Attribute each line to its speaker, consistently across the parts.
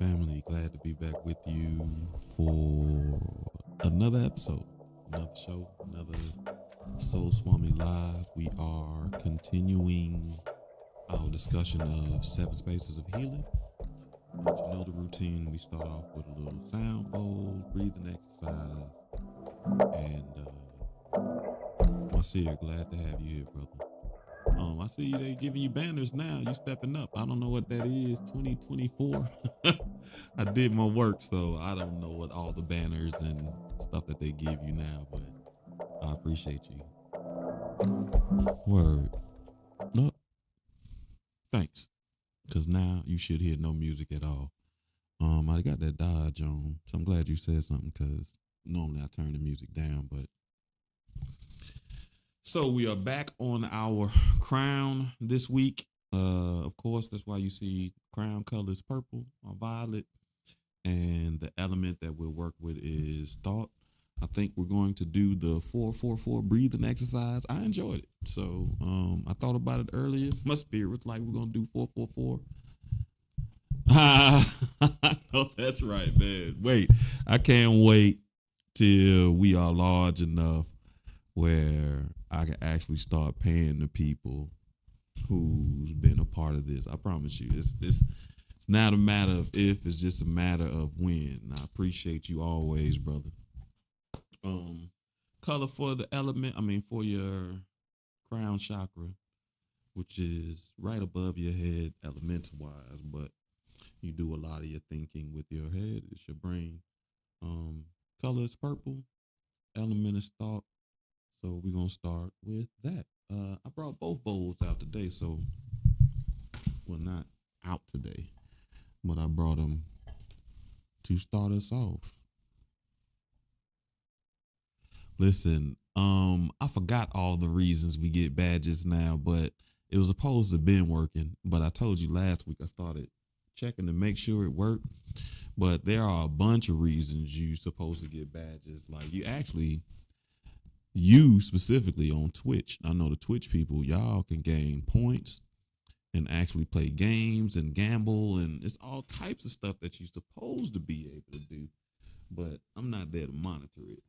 Speaker 1: family. Glad to be back with you for another episode, another show, another Swami Live. We are continuing our discussion of seven spaces of healing. And you know the routine. We start off with a little sound bowl, breathing exercise, and Marcia, glad to have you here, brother. I see you they giving you banners now. You stepping up. I don't know what that is. 2024. I did my work, so I don't know what all the banners and stuff that they give you now, but I appreciate you. Word. No, thanks. Cause now you should hear no music at all. I got that Dodge on, so I'm glad you said something because normally I turn the music down, but so we are back on our crown this week. Of course, that's why you see crown colors purple or violet. And the element that we'll work with is thought. I think we're going to do the 4-4-4 breathing exercise. I enjoyed it. So I thought about it earlier. My spirit was like, we're going to do 4-4-4. I know that's right, man. Wait, I can't wait till we are large enough where I can actually start paying the people who's been a part of this. I promise you, it's not a matter of if, it's just a matter of when. And I appreciate you always, brother. Color for the element, for your crown chakra, which is right above your head, elemental wise, but you do a lot of your thinking with your head. It's your brain. Color is purple. Element is thought. So we're gonna start with that. I brought both bowls out today, so well, not out today, but I brought them to start us off. Listen, I forgot all the reasons we get badges now, but it was supposed to have been working. But I told you last week I started checking to make sure it worked. But there are a bunch of reasons you're supposed to get badges. Like you specifically on Twitch. I know the Twitch people, y'all can gain points and actually play games and gamble, and it's all types of stuff that you're supposed to be able to do. But I'm not there to monitor it.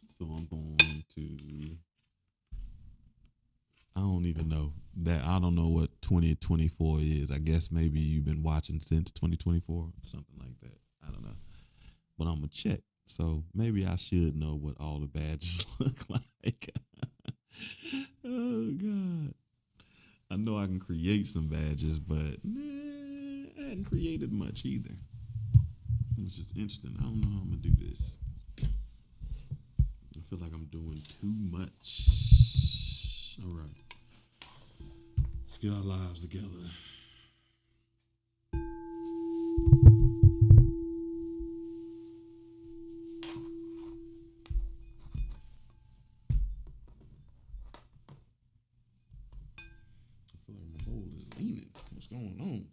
Speaker 1: So I'm going to, I don't even know that. I don't know what 2024 is. I guess maybe you've been watching since 2024, something like that. I don't know. But I'm going to check. So maybe I should know what all the badges look like. Oh, God. I know I can create some badges, but I hadn't created much either, which is interesting. I don't know how I'm going to do this. I feel like I'm doing too much. All right. Let's get our lives together. I feel like my bowl is leaning. What's going on?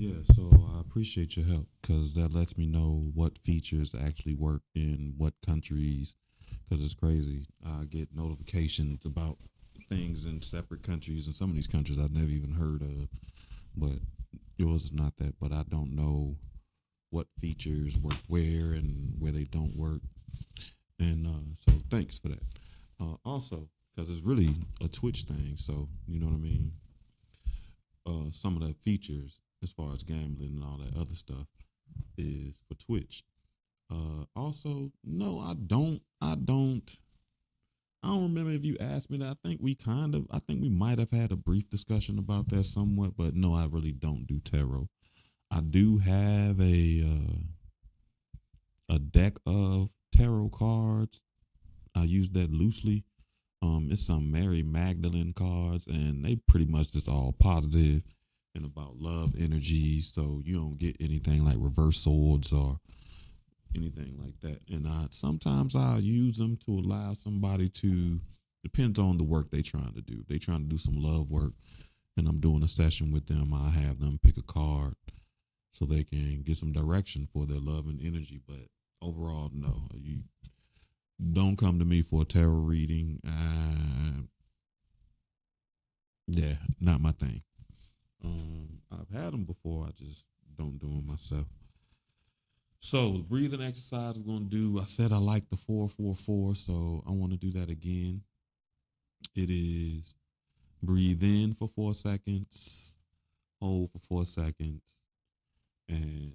Speaker 1: Yeah, so I appreciate your help because that lets me know what features actually work in what countries. Because it's crazy. I get notifications about things in separate countries, and some of these countries I've never even heard of. But yours is not that. But I don't know what features work where and where they don't work. And so thanks for that. Also, because it's really a Twitch thing, so you know what I mean. Some of the features as far as gambling and all that other stuff is for Twitch. Also, no, I don't. I don't remember if you asked me that. I think we might have had a brief discussion about that somewhat, but no, I really don't do tarot. I do have a deck of tarot cards. I use that loosely. It's some Mary Magdalene cards, and they pretty much just all positive and about love energy. So you don't get anything like reverse swords or anything like that. And I sometimes I'll use them to allow somebody to depends on the work they trying to do. If they trying to do some love work and I'm doing a session with them, I have them pick a card so they can get some direction for their love and energy. But overall, no. You don't come to me for a tarot reading. Yeah, not my thing. I've had them before. I just don't do them myself. So the breathing exercise we're gonna do. I said I like the 4-4-4, so I want to do that again. It is breathe in for 4 seconds, hold for 4 seconds, and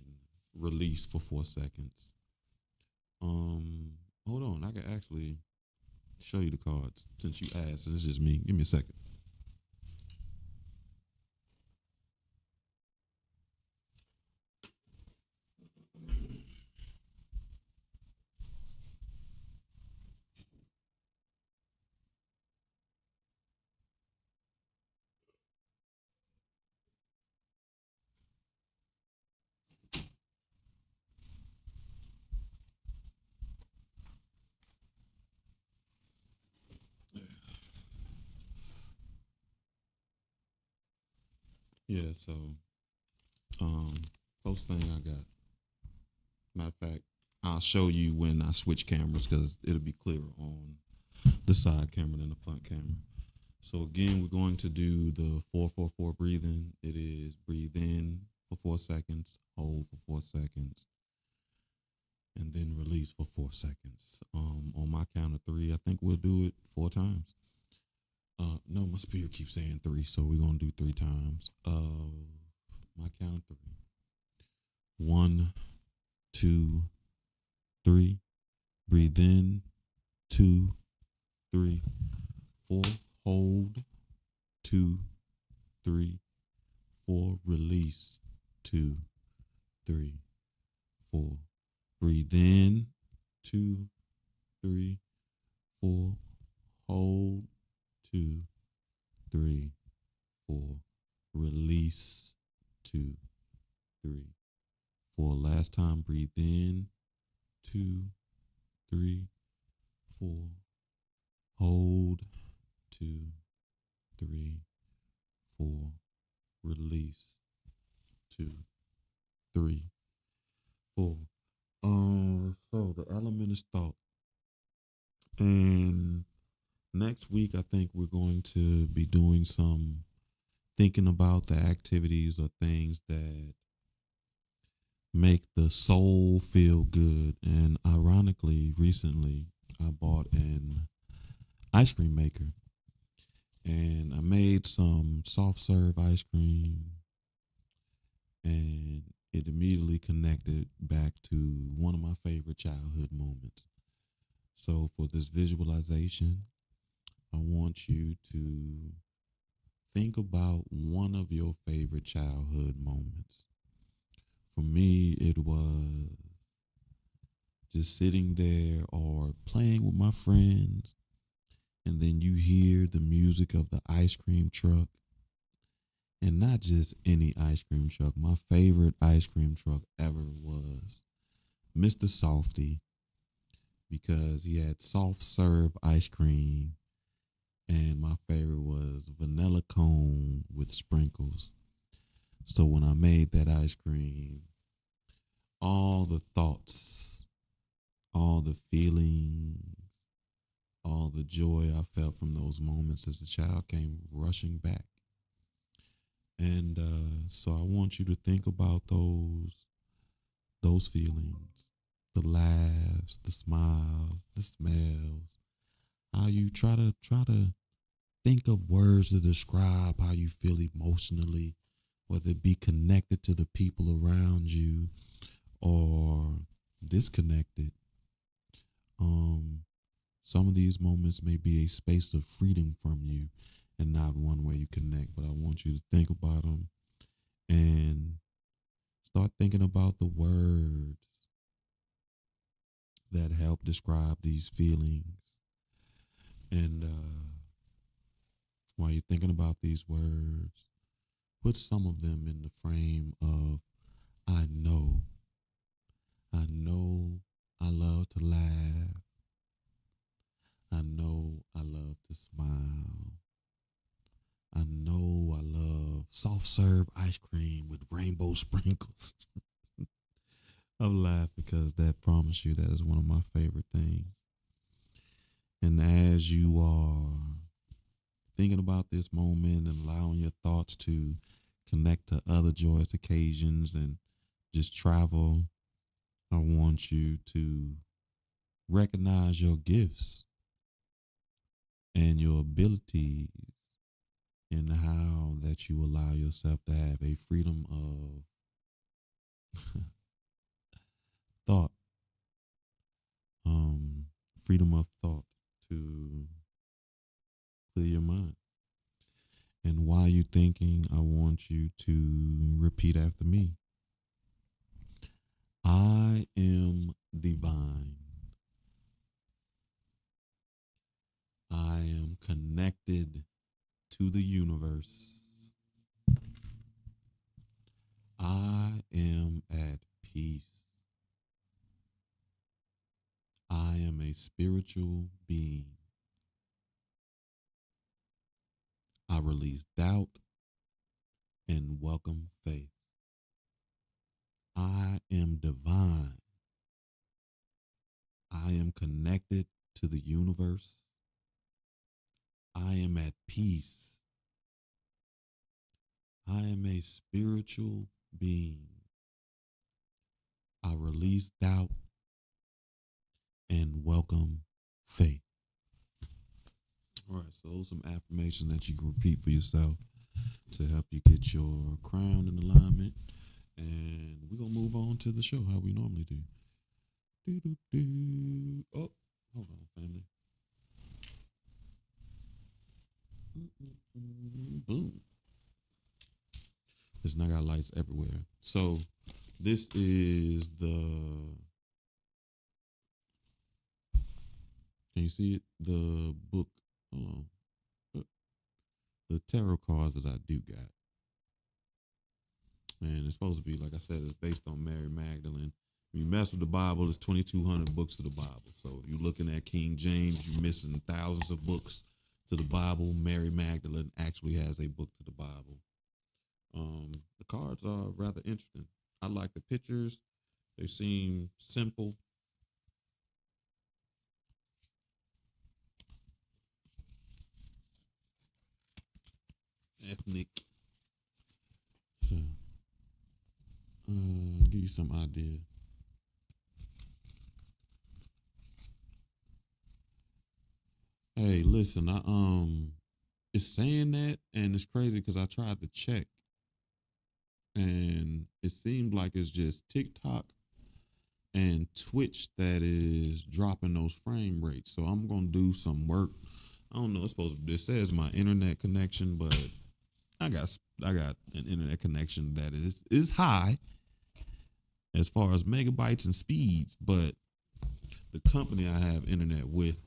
Speaker 1: release for 4 seconds. Um, hold on, I can actually show you the cards since you asked, and it's just me. Give me a second. Yeah, so um, first thing I got. Matter of fact, I'll show you when I switch cameras because it'll be clearer on the side camera than the front camera. So again, we're going to do the 4-4-4 breathing. It is breathe in for 4 seconds, hold for 4 seconds, and then release for 4 seconds. On my count of three, I think we'll do it 4 times. No, my spirit keeps saying three, so we're gonna do 3 times. My count of three. 1, 2, 3. Breathe in. 2, 3, 4. Hold. 2, 3, 4. Release. 2, 3, 4. Breathe in. 2, 3, 4. Hold. 2, 3, 4. Release. 2, 3, 4. Last time, breathe in. 2, 3, 4. Hold. 2, 3, 4. Release. 2, 3, 4. So the element is thought. And next week, I think we're going to be doing some thinking about the activities or things that make the soul feel good. And ironically, recently, I bought an ice cream maker and I made some soft serve ice cream and it immediately connected back to one of my favorite childhood moments. So for this visualization, I want you to think about one of your favorite childhood moments. For me, it was just sitting there or playing with my friends, and then you hear the music of the ice cream truck, and not just any ice cream truck. My favorite ice cream truck ever was Mr. Softy because he had soft serve ice cream, and my favorite was vanilla cone with sprinkles. So when I made that ice cream, all the thoughts, all the feelings, all the joy I felt from those moments as a child came rushing back. And so I want you to think about those feelings, the laughs, the smiles, the smells, how you try to think of words to describe how you feel emotionally, whether it be connected to the people around you or disconnected. Um, some of these moments may be a space of freedom from you and not one where you connect, but I want you to think about them and start thinking about the words that help describe these feelings. And while you're thinking about these words, put some of them in the frame of I know. I know I love to laugh. I know I love to smile. I know I love soft serve ice cream with rainbow sprinkles. I laugh because that promise you that is one of my favorite things. And as you are thinking about this moment and allowing your thoughts to connect to other joyous occasions and just travel, I want you to recognize your gifts and your abilities and how that you allow yourself to have a freedom of thought, um, freedom of thought to clear your mind. And while you're thinking, I want you to repeat after me. I am divine. I am connected to the universe. I am at peace. I am a spiritual being. I release doubt and welcome faith. I am divine. I am connected to the universe. I am at peace. I am a spiritual being. I release doubt and welcome faith. All right, so those are some affirmations that you can repeat for yourself to help you get your crown in alignment. And we're going to move on to the show how we normally do. Oh, hold on, family. Boom. Listen, I got lights everywhere. So this is the, can you see it? The book, hold on. The tarot cards that I do got. And it's supposed to be, like I said, it's based on Mary Magdalene. When you mess with the Bible, it's 2,200 books of the Bible. So if you're looking at King James, you're missing thousands of books to the Bible. Mary Magdalene actually has a book to the Bible. The cards are rather interesting. I like the pictures. They seem simple. Ethnic. So, give you some idea. Hey, listen, it's saying that, and it's crazy because I tried to check, and it seemed like it's just TikTok and Twitch that is dropping those frame rates. So I'm gonna do some work. I don't know. It's supposed to. It says my internet connection, but I got an internet connection that is high as far as megabytes and speeds, but the company I have internet with,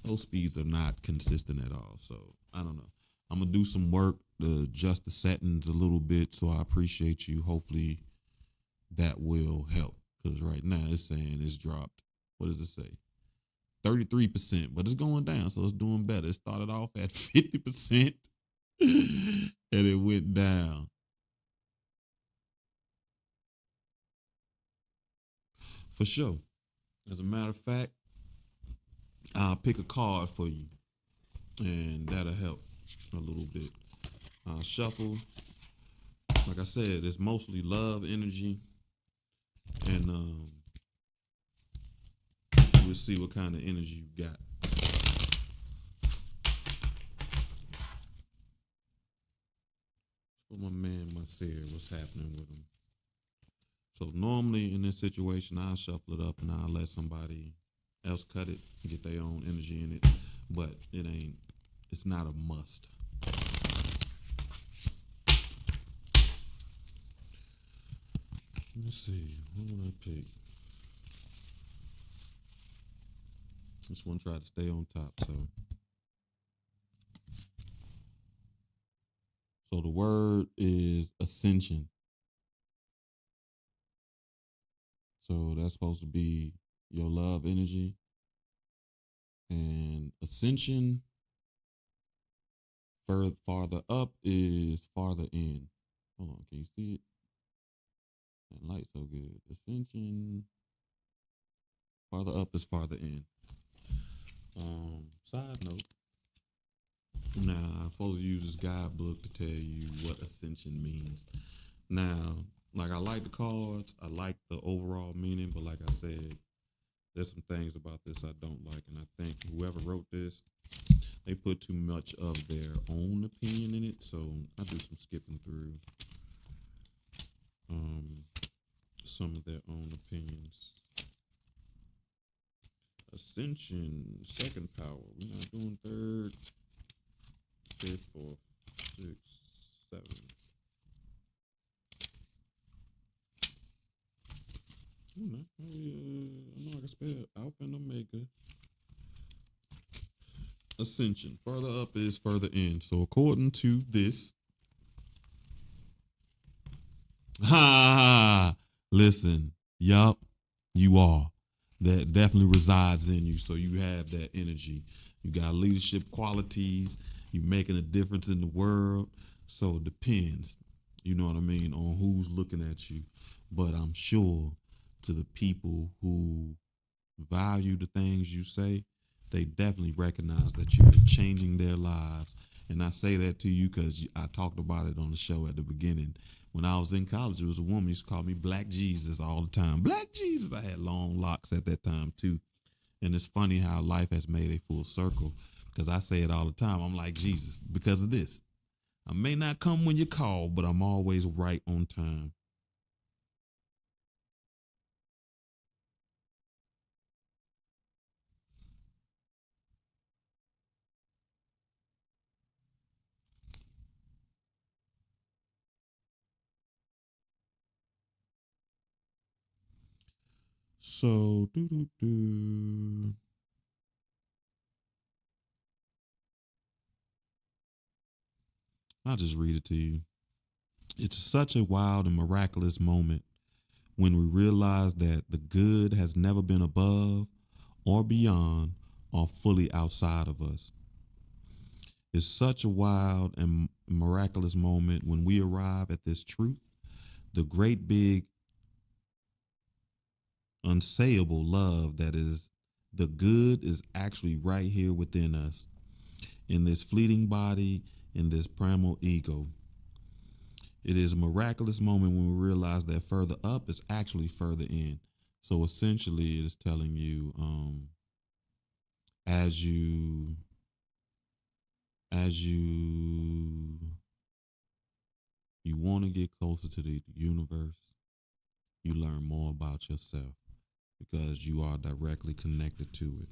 Speaker 1: those speeds are not consistent at all. So I don't know. I'm gonna do some work to adjust the settings a little bit. So I appreciate you. Hopefully that will help because right now it's saying it's dropped. What does it say? 33%, but it's going down, so it's doing better. It started off at 50%. and it went down. For sure. As a matter of fact, I'll pick a card for you, and that'll help a little bit. I'll shuffle. Like I said, it's mostly love energy, and we'll see what kind of energy you got. For my man Marcel, what's happening with him? So normally in this situation, I'll shuffle it up and I'll let somebody else cut it, get their own energy in it. But it ain't. It's not a must. Let me see. What would I pick? This one tried to stay on top. So the word is ascension. So that's supposed to be your love energy. And ascension, farther up is farther in. Hold on, can you see it? That light so good. Ascension, farther up is farther in. Side note. Now, I'm supposed to use this guidebook to tell you what ascension means. Now, like I like the cards, I like the overall meaning, but like I said, there's some things about this I don't like, and I think whoever wrote this, they put too much of their own opinion in it. So I do some skipping through some of their own opinions. Ascension, second power. We're not doing third, fifth, fourth, sixth, seventh. I know I can spell Alpha and Omega. Ascension. Further up is further in. So according to this, listen, yup, you are. That definitely resides in you. So you have that energy. You got leadership qualities. You're making a difference in the world. So it depends, you know what I mean, on who's looking at you. But I'm sure to the people who value the things you say, they definitely recognize that you're changing their lives. And I say that to you because I talked about it on the show at the beginning. When I was in college, there was a woman who used to call me Black Jesus all the time. Black Jesus. I had long locks at that time too. And it's funny how life has made a full circle because I say it all the time. I'm like Jesus because of this. I may not come when you call, but I'm always right on time. So, I'll just read it to you. It's such a wild and miraculous moment when we realize that the good has never been above or beyond or fully outside of us. It's such a wild and miraculous moment when we arrive at this truth. The great big unsayable love that is the good is actually right here within us in this fleeting body, in this primal ego. It is a miraculous moment when we realize that further up is actually further in. So essentially, it is telling you, as you, as you want to get closer to the universe, you learn more about yourself because you are directly connected to it.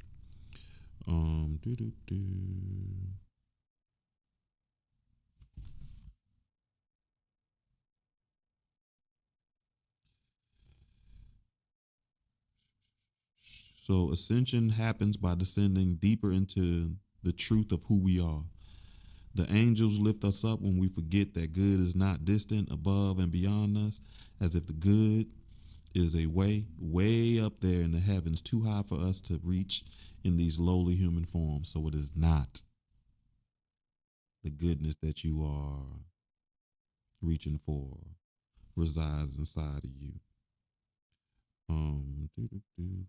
Speaker 1: Do do do. So ascension happens by descending deeper into the truth of who we are. The angels lift us up when we forget that good is not distant, above, and beyond us, as if the good is a way up there in the heavens, too high for us to reach in these lowly human forms. So it is not. the goodness that you are reaching for resides inside of you. Doo-doo-doo.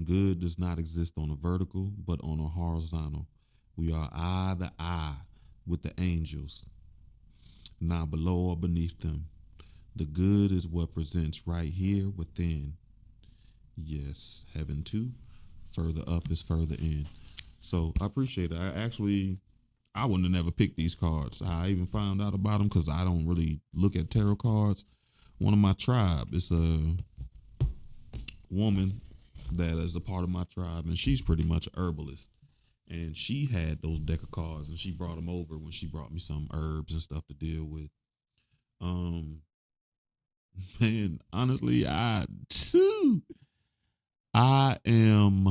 Speaker 1: Good does not exist on a vertical, but on a horizontal. We are eye to eye with the angels, not below or beneath them. The good is what presents right here within. Yes, heaven too. Further up is further in. So I appreciate it. I wouldn't have never picked these cards. I even found out about them because I don't really look at tarot cards. One of my tribe is a woman that is a part of my tribe, and she's pretty much a herbalist. And she had those deck of cards, and she brought them over when she brought me some herbs and stuff to deal with. Um, man, honestly, I am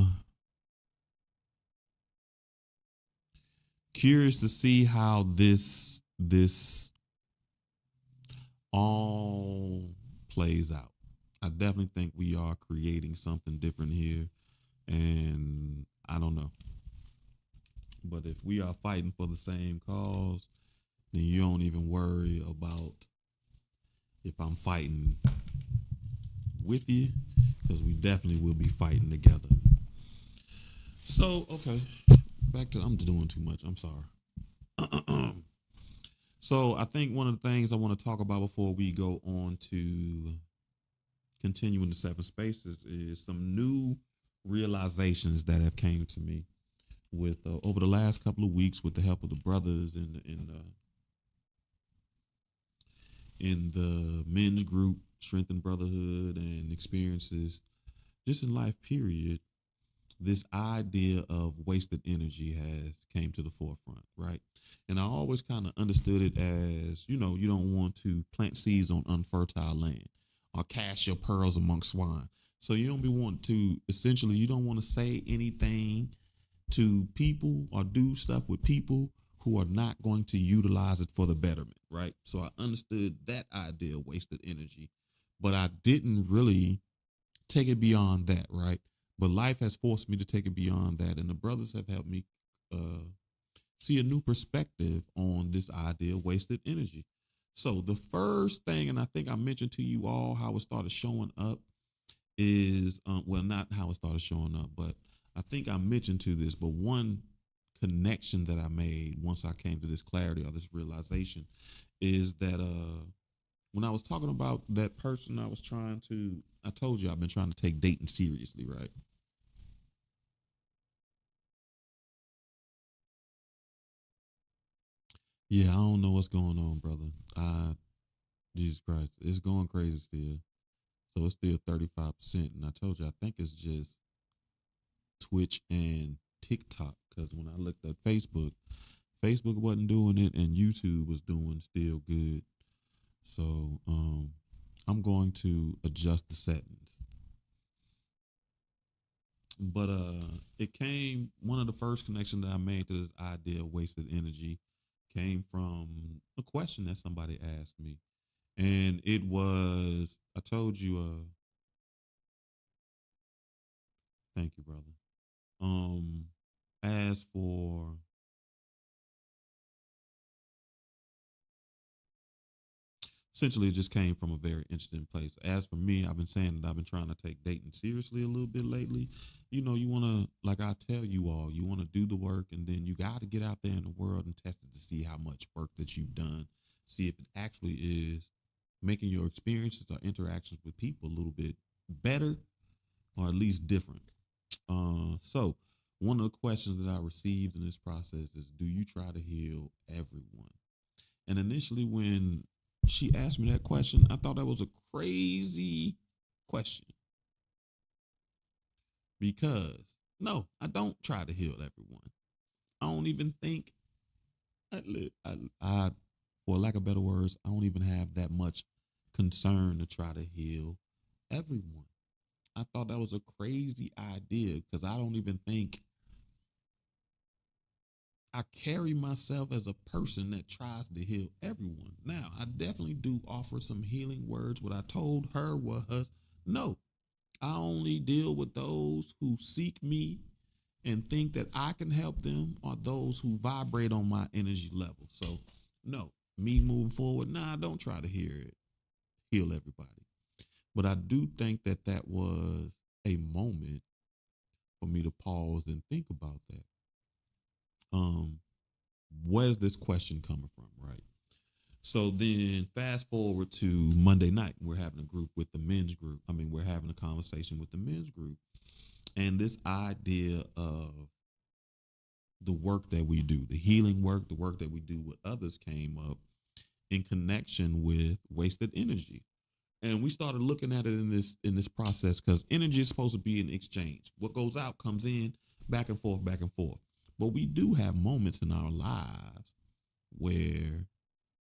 Speaker 1: curious to see how this all plays out. I definitely think we are creating something different here, and I don't know. But if we are fighting for the same cause, then you don't even worry about if I'm fighting with you, because we definitely will be fighting together. So, okay, back to I'm doing too much. I'm sorry. So, I think one of the things I want to talk about before we go on to continuing the seven spaces is some new realizations that have came to me with over the last couple of weeks with the help of the brothers in the men's group Strength and Brotherhood and experiences just in life period. This idea of wasted energy has came to the forefront, right? And I always kind of understood it as, you don't want to plant seeds on unfertile land or cast your pearls among swine. So you don't be wanting to, essentially, you don't want to say anything to people or do stuff with people who are not going to utilize it for the betterment, right? So I understood that idea of wasted energy, but I didn't really take it beyond that, right? But life has forced me to take it beyond that, and the brothers have helped me see a new perspective on this idea of wasted energy. So the first thing, and I think I mentioned to you all how it started showing up is, well, not how it started showing up, but I think I mentioned to this, but one connection that I made once I came to this clarity or this realization is that when I was talking about that person I told you I've been trying to take dating seriously, right? Yeah, I don't know what's going on, brother. Jesus Christ, it's going crazy still. So it's still 35%. And I told you, I think it's just Twitch and TikTok. Because when I looked at Facebook wasn't doing it, and YouTube was doing still good. So I'm going to adjust the settings. But it came one of the first connections that I made to this idea of wasted energy came from a question that somebody asked me. And it was, I told you, thank you, brother. Um, as for essentially, it just came from a very interesting place. As for me, I've been saying that I've been trying to take dating seriously a little bit lately. You want to, like I tell you all, you want to do the work, and then you got to get out there in the world and test it to see how much work that you've done. See if it actually is making your experiences or interactions with people a little bit better or at least different. So one of the questions that I received in this process is, do you try to heal everyone? And initially, when she asked me that question, I thought that was a crazy question because no, I don't try to heal everyone. I don't even think, I for lack of better words, I don't even have that much concern to try to heal everyone. I thought that was a crazy idea because I don't even think I carry myself as a person that tries to heal everyone. Now, I definitely do offer some healing words. What I told her was, no, I only deal with those who seek me and think that I can help them are those who vibrate on my energy level. So, no, me moving forward, nah, don't try to heal everybody. But I do think that that was a moment for me to pause and think about that. Um, where's this question coming from, right? So then fast forward to Monday night, we're having a group with the men's group. I mean, we're having a conversation with the men's group. And this idea of the work that we do, the healing work, the work that we do with others came up in connection with wasted energy. And we started looking at it in this process because energy is supposed to be an exchange. What goes out comes in, back and forth, back and forth. But we do have moments in our lives where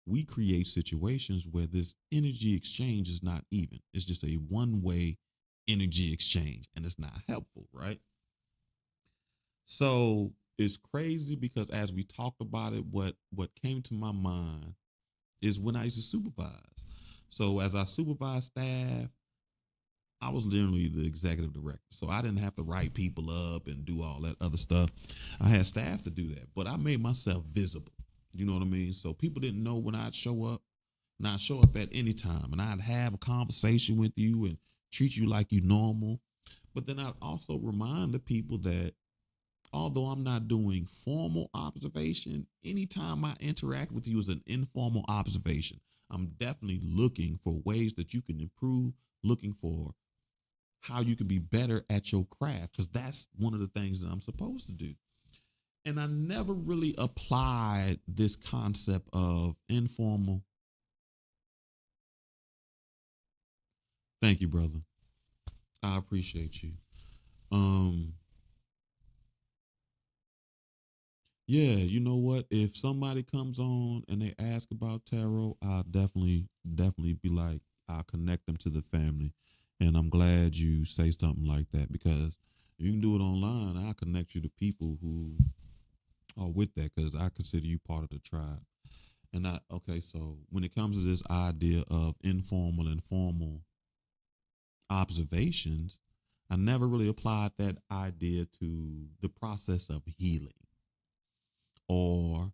Speaker 1: we create situations where this energy exchange is not even. It's just a one-way energy exchange, and it's not helpful, right? So it's crazy because as we talked about it, what came to my mind is when I used to supervise. So as I supervised staff, I was literally the executive director. So I didn't have to write people up and do all that other stuff. I had staff to do that, but I made myself visible. You know what I mean? So people didn't know when I'd show up, and I'd show up at any time, and I'd have a conversation with you and treat you like you normal. But then I'd also remind the people that although I'm not doing formal observation, anytime I interact with you is an informal observation. I'm definitely looking for ways that you can improve, looking for how you can be better at your craft, because that's one of the things that I'm supposed to do. And I never really applied this concept of informal. Thank you, brother. I appreciate you. Um, yeah, you know what? If somebody comes on and they ask about tarot, I'll definitely be like, I'll connect them to the family. And I'm glad you say something like that because you can do it online. I'll connect you to people who are with that because I consider you part of the tribe. And okay, so when it comes to this idea of informal and formal observations, I never really applied that idea to the process of healing or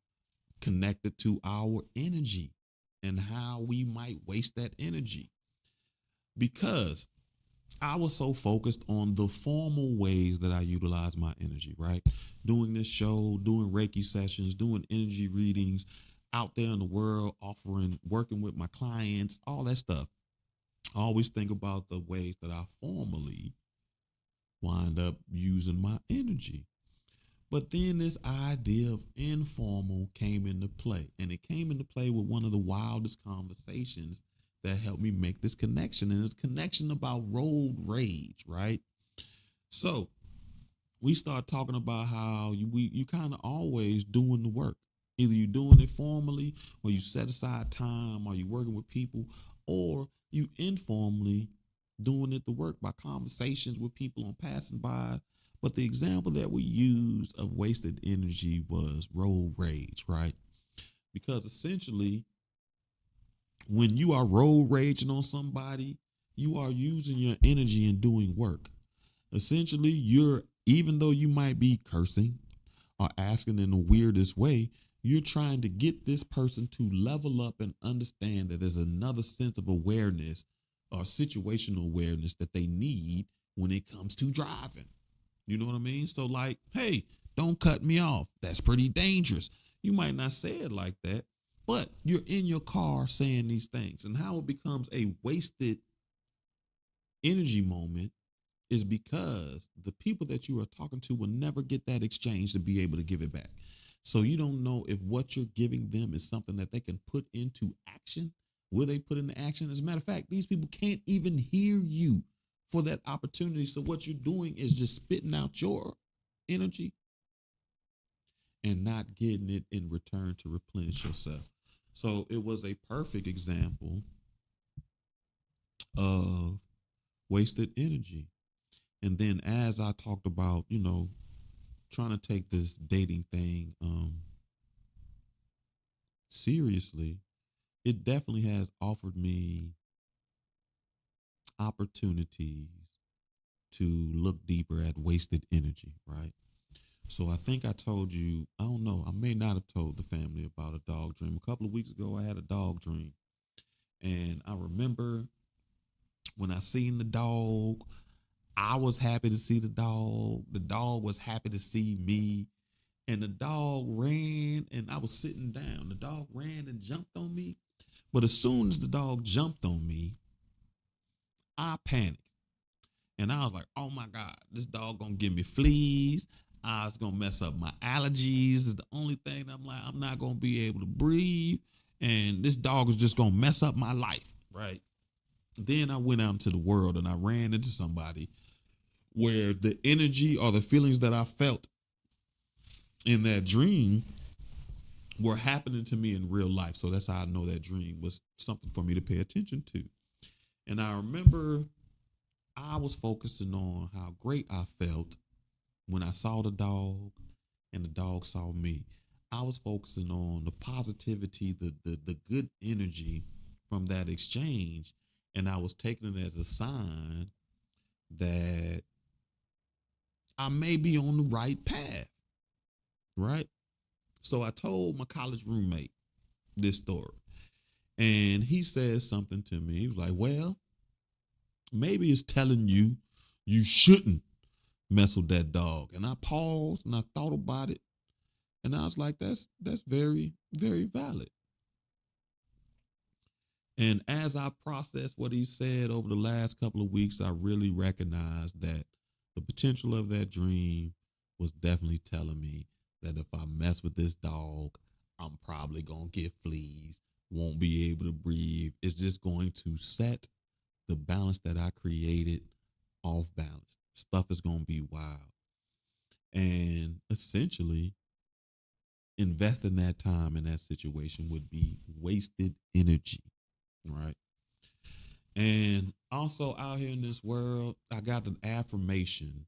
Speaker 1: connected to our energy and how we might waste that energy. Because I was so focused on the formal ways that I utilize my energy, right? Doing this show, doing Reiki sessions, doing energy readings out there in the world, offering, working with my clients, all that stuff. I always think about the ways that I formally wind up using my energy. But then this idea of informal came into play, and it came into play with one of the wildest conversations that helped me make this connection, and it's connection about road rage, right? So we start talking about how you kind of always doing the work. Either you're doing it formally, or you set aside time, or you working with people, or you informally doing it the work by conversations with people on passing by. But the example that we used of wasted energy was road rage, right? Because essentially, when you are road raging on somebody, you are using your energy and doing work. Essentially, you're, even though you might be cursing or asking in the weirdest way, you're trying to get this person to level up and understand that there's another sense of awareness or situational awareness that they need when it comes to driving. You know what I mean? So like, hey, don't cut me off. That's pretty dangerous. You might not say it like that, but you're in your car saying these things. And how it becomes a wasted energy moment is because the people that you are talking to will never get that exchange to be able to give it back. So you don't know if what you're giving them is something that they can put into action. Will they put into action? As a matter of fact, these people can't even hear you for that opportunity. So what you're doing is just spitting out your energy and not getting it in return to replenish yourself. So it was a perfect example of wasted energy. And then as I talked about, trying to take this dating thing seriously, it definitely has offered me opportunities to look deeper at wasted energy, right? So I think I told you, I don't know, I may not have told the family about a dog dream. A couple of weeks ago, I had a dog dream. And I remember when I seen the dog, I was happy to see the dog. The dog was happy to see me. And the dog ran, and I was sitting down. The dog ran and jumped on me. But as soon as the dog jumped on me, I panicked. And I was like, oh my God, this dog gonna give me fleas. It's gonna mess up my allergies. It's the only thing I'm like, I'm not gonna be able to breathe. And this dog is just gonna mess up my life, right? Then I went out into the world and I ran into somebody where the energy or the feelings that I felt in that dream were happening to me in real life. So that's how I know that dream was something for me to pay attention to. And I remember I was focusing on how great I felt when I saw the dog and the dog saw me. I was focusing on the positivity, the good energy from that exchange. And I was taking it as a sign that I may be on the right path, right? So I told my college roommate this story. And he said something to me. He was like, well, maybe it's telling you you shouldn't mess with that dog. And I paused and I thought about it. And I was like, that's very, very valid. And as I processed what he said over the last couple of weeks, I really recognized that the potential of that dream was definitely telling me that if I mess with this dog, I'm probably going to get fleas, won't be able to breathe. It's just going to set the balance that I created off balance. Stuff is going to be wild. And essentially, investing that time in that situation would be wasted energy, right? And also out here in this world, I got an affirmation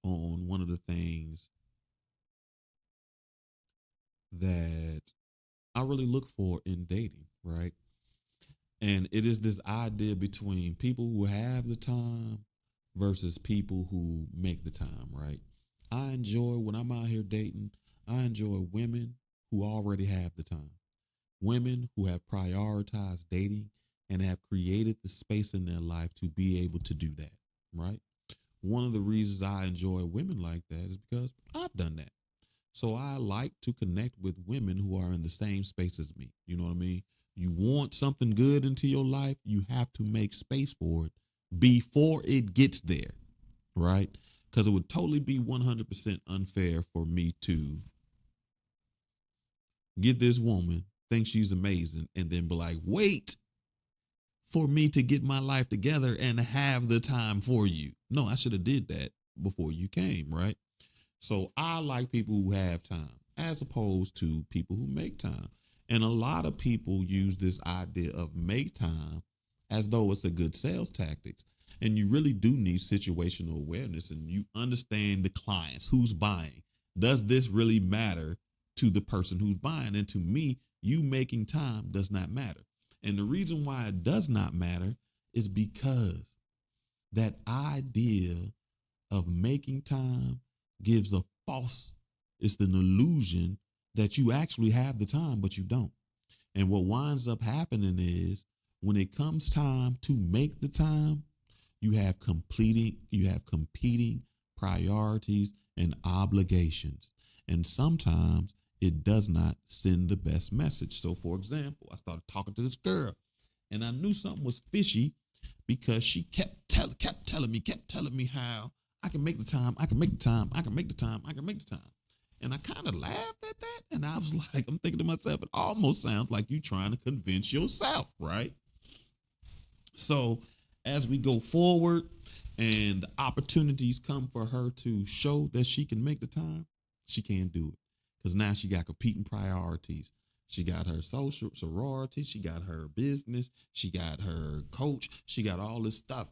Speaker 1: on one of the things that I really look for in dating, right? And it is this idea between people who have the time versus people who make the time, right? I enjoy when I'm out here dating, I enjoy women who already have the time, women who have prioritized dating and have created the space in their life to be able to do that, right? One of the reasons I enjoy women like that is because I've done that. So I like to connect with women who are in the same space as me. You know what I mean? You want something good into your life, you have to make space for it before it gets there, right? Because it would totally be 100% unfair for me to get this woman, think she's amazing, and then be like, wait for me to get my life together and have the time for you. No, I should have did that before you came, right? So I like people who have time as opposed to people who make time. And a lot of people use this idea of make time as though it's a good sales tactics. And you really do need situational awareness and you understand the clients, who's buying. Does this really matter to the person who's buying? And to me, you making time does not matter. And the reason why it does not matter is because that idea of making time gives a false, it's an illusion that you actually have the time, but you don't. And what winds up happening is when it comes time to make the time, you have competing priorities and obligations. And sometimes it does not send the best message. So for example, I started talking to this girl and I knew something was fishy because she kept telling me how I can make the time, I can make the time, I can make the time, I can make the time. And I kind of laughed at that. And I was like, I'm thinking to myself, it almost sounds like you trying to convince yourself, right? So as we go forward and the opportunities come for her to show that she can make the time, she can't do it. Because now she got competing priorities. She got her social sorority, she got her business, she got her coach, she got all this stuff.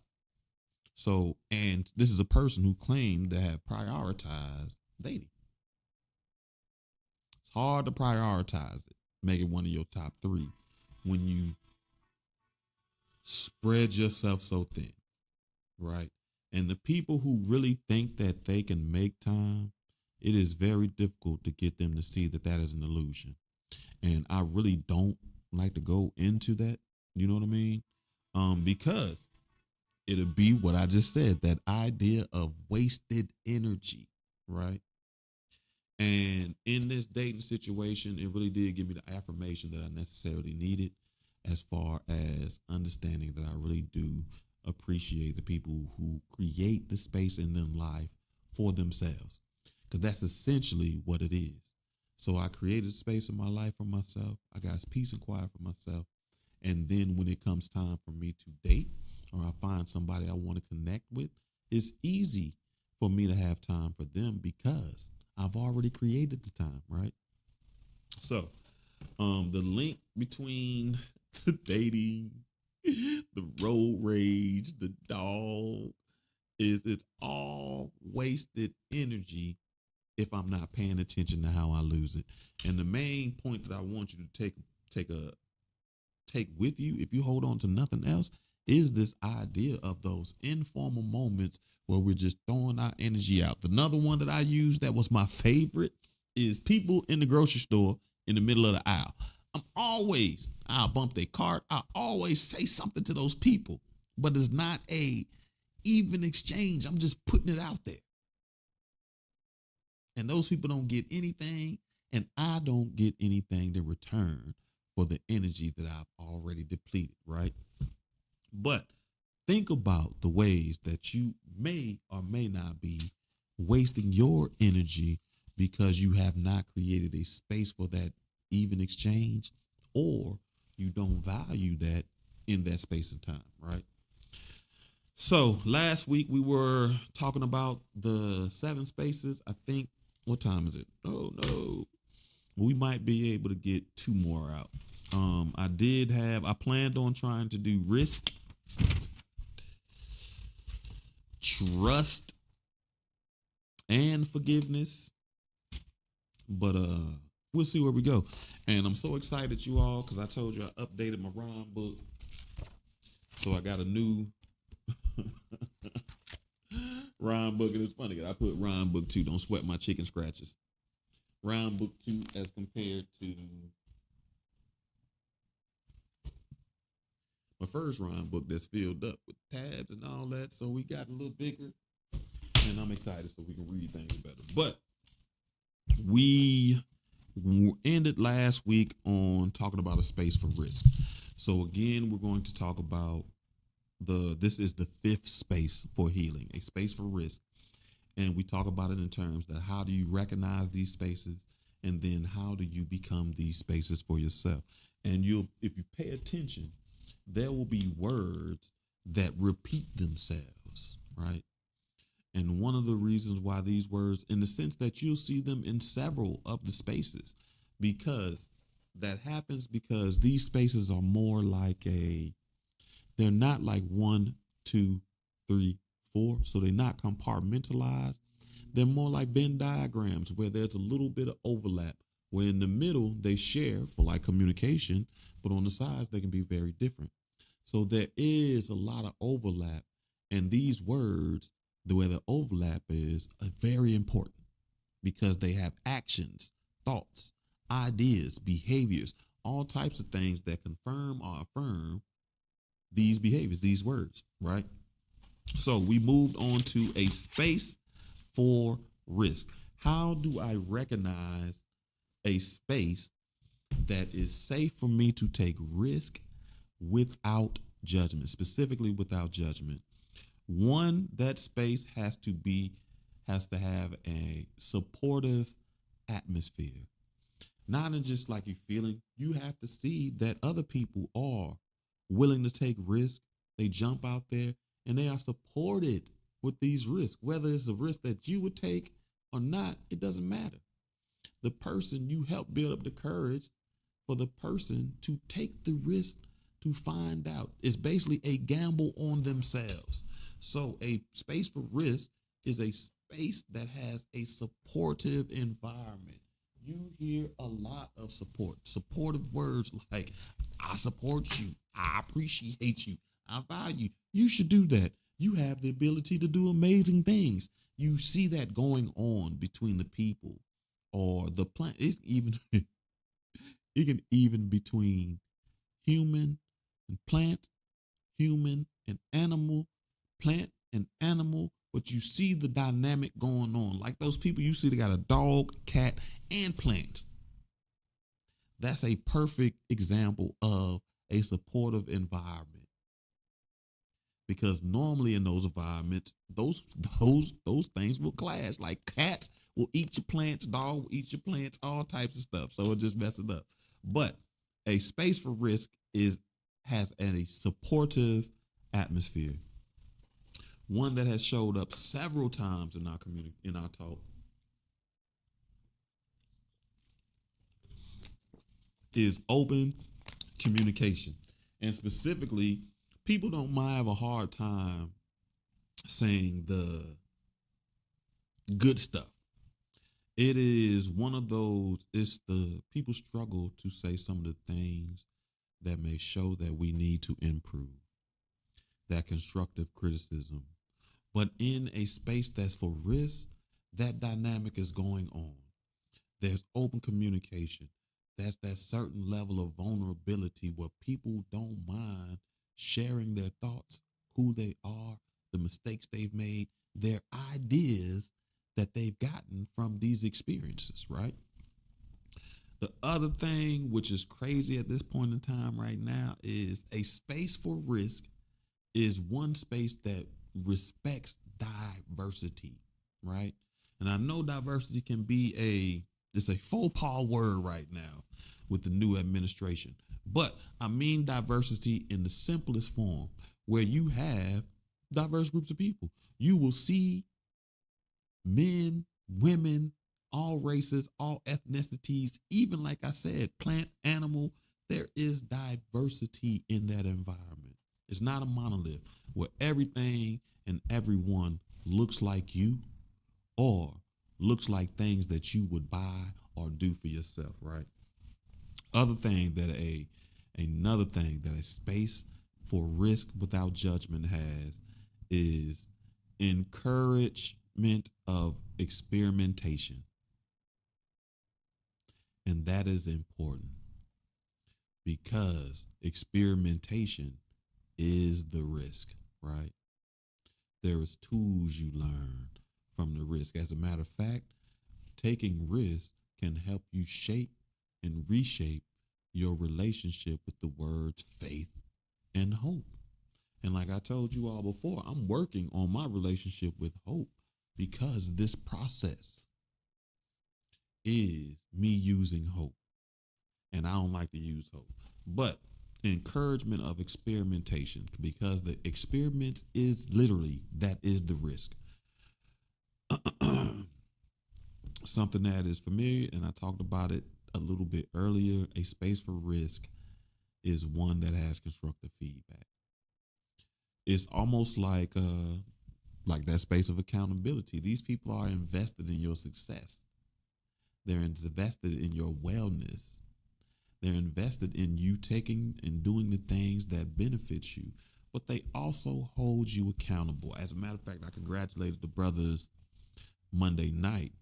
Speaker 1: So, and this is a person who claimed to have prioritized dating. It's hard to prioritize it, make it one of your top three when you spread yourself so thin, right? And the people who really think that they can make time, it is very difficult to get them to see that that is an illusion. And I really don't like to go into that. You know what I mean? Because it'll be what I just said, that idea of wasted energy, right? And in this dating situation, it really did give me the affirmation that I necessarily needed, as far as understanding that I really do appreciate the people who create the space in their life for themselves. Because that's essentially what it is. So I created space in my life for myself. I got peace and quiet for myself. And then when it comes time for me to date, or I find somebody I want to connect with, it's easy for me to have time for them because I've already created the time, right? So, the link between the dating, the road rage, the dog, is it's all wasted energy if I'm not paying attention to how I lose it. And the main point that I want you to take with you, if you hold on to nothing else, is this idea of those informal moments where we're just throwing our energy out. Another one that I use that was my favorite is people in the grocery store in the middle of the aisle. I'll bump their cart. I always say something to those people, but it's not a even exchange. I'm just putting it out there. And those people don't get anything, and I don't get anything to return for the energy that I've already depleted, right? But think about the ways that you may or may not be wasting your energy because you have not created a space for that even exchange, or you don't value that in that space and time, right? So last week we were talking about the 7 spaces. I think, what time is it? Oh no. We might be able to get 2 more out. I planned on trying to do risk, trust, and forgiveness. But we'll see where we go. And I'm so excited, you all, because I told you I updated my rhyme book. So I got a new rhyme book. And it's funny, I put rhyme book 2. Don't sweat my chicken scratches. Rhyme book 2 as compared to my first rhyme book that's filled up with tabs and all that. So we got a little bigger, and I'm excited so we can read things better. But we ended last week on talking about a space for risk. So again, we're going to talk about this is the 5th space for healing, a space for risk. And we talk about it in terms that how do you recognize these spaces, and then how do you become these spaces for yourself? And if you pay attention, there will be words that repeat themselves, right? And one of the reasons why these words, in the sense that you'll see them in several of the spaces, because that happens because these spaces are more like they're not like 1, 2, 3, 4. So they're not compartmentalized. They're more like Venn diagrams where there's a little bit of overlap, where in the middle they share for like communication, but on the sides they can be very different. So there is a lot of overlap, and these words, the way the overlap is, are very important because they have actions, thoughts, ideas, behaviors, all types of things that confirm or affirm these behaviors, these words, right? So we moved on to a space for risk. How do I recognize a space that is safe for me to take risk without judgment, specifically without judgment? One, that space has to have a supportive atmosphere. Not in just like you feeling, you have to see that other people are willing to take risks. They jump out there and they are supported with these risks. Whether it's a risk that you would take or not, it doesn't matter. The person, you help build up the courage for the person to take the risk to find out. It's basically a gamble on themselves. So a space for risk is a space that has a supportive environment. You hear a lot of supportive words like, I support you, I appreciate you, I value you. You should do that. you have the ability to do amazing things. You see that going on between the people or the plant. It's even it can even between human and plant, human and animal, plant and animal. But you see the dynamic going on. Like those people you see, they got a dog, cat, and plants. That's a perfect example of a supportive environment. Because normally in those environments, those things will clash. Like cats will eat your plants, dog will eat your plants, all types of stuff. So it just messes it up. But a space for risk has a supportive atmosphere. One that has showed up several times in our community, in our talk, is open communication. And specifically, people don't mind have a hard time saying the good stuff. It is one of those, it's the people struggle to say some of the things that may show that we need to improve, that constructive criticism. But in a space that's for risk, that dynamic is going on. There's open communication. That's that certain level of vulnerability where people don't mind sharing their thoughts, who they are, the mistakes they've made, their ideas that they've gotten from these experiences, right? The other thing, which is crazy at this point in time right now, is a space for risk is one space that respects diversity, right? And I know diversity can be it's a faux pas word right now with the new administration. But I mean diversity in the simplest form, where you have diverse groups of people. You will see men, women, all races, all ethnicities, even like I said, plant, animal. There is diversity in that environment. It's not a monolith where everything and everyone looks like you or looks like things that you would buy or do for yourself, right? Another thing that a space for risk without judgment has is encouragement of experimentation. And that is important because experimentation is the risk, right? There is tools you learn from the risk. As a matter of fact, taking risks can help you shape and reshape your relationship with the words faith and hope. And like I told you all before, I'm working on my relationship with hope because this process is me using hope. And I don't like to use hope. But encouragement of experimentation, because the experiment is literally, that is the risk. Something that is familiar, and I talked about it a little bit earlier, a space for risk is one that has constructive feedback. It's almost like that space of accountability. These people are invested in your success. They're invested in your wellness. They're invested in you taking and doing the things that benefit you, but they also hold you accountable. As a matter of fact, I congratulated the brothers Monday night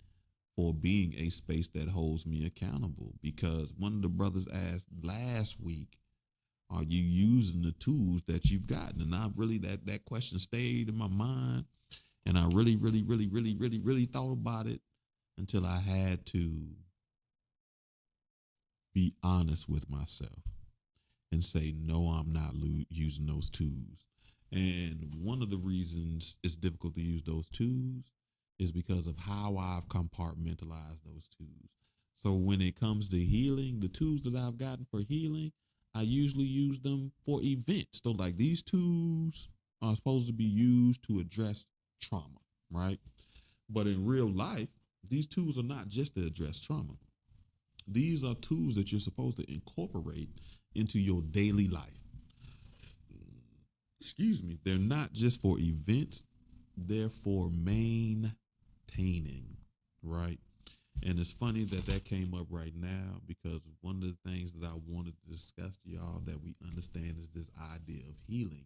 Speaker 1: for being a space that holds me accountable, because one of the brothers asked last week, are you using the tools that you've gotten? And I really, that question stayed in my mind, and I really thought about it until I had to be honest with myself and say, no, I'm not using those tools. And one of the reasons it's difficult to use those tools is because of how I've compartmentalized those tools. So when it comes to healing, the tools that I've gotten for healing, I usually use them for events. So like these tools are supposed to be used to address trauma, right? But in real life, these tools are not just to address trauma. These are tools that you're supposed to incorporate into your daily life. Excuse me. They're not just for events. They're for maintaining, right? And it's funny that came up right now, because one of the things that I wanted to discuss to y'all that we understand is this idea of healing.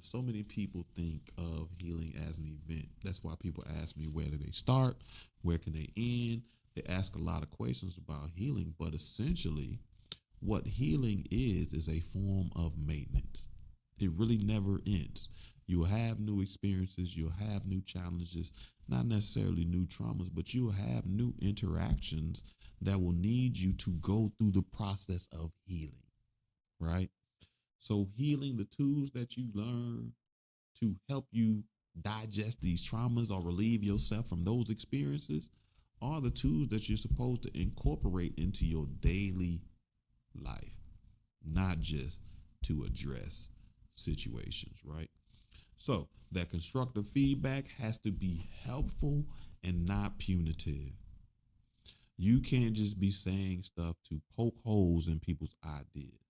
Speaker 1: So many people think of healing as an event. That's why people ask me, where do they start? Where can they end? They ask a lot of questions about healing, but essentially, what healing is a form of maintenance. It really never ends. You'll have new experiences, you'll have new challenges, not necessarily new traumas, but you'll have new interactions that will need you to go through the process of healing, right? So, healing, the tools that you learn to help you digest these traumas or relieve yourself from those experiences, are the tools that you're supposed to incorporate into your daily life, not just to address situations, right? So that constructive feedback has to be helpful and not punitive. You can't just be saying stuff to poke holes in people's ideas.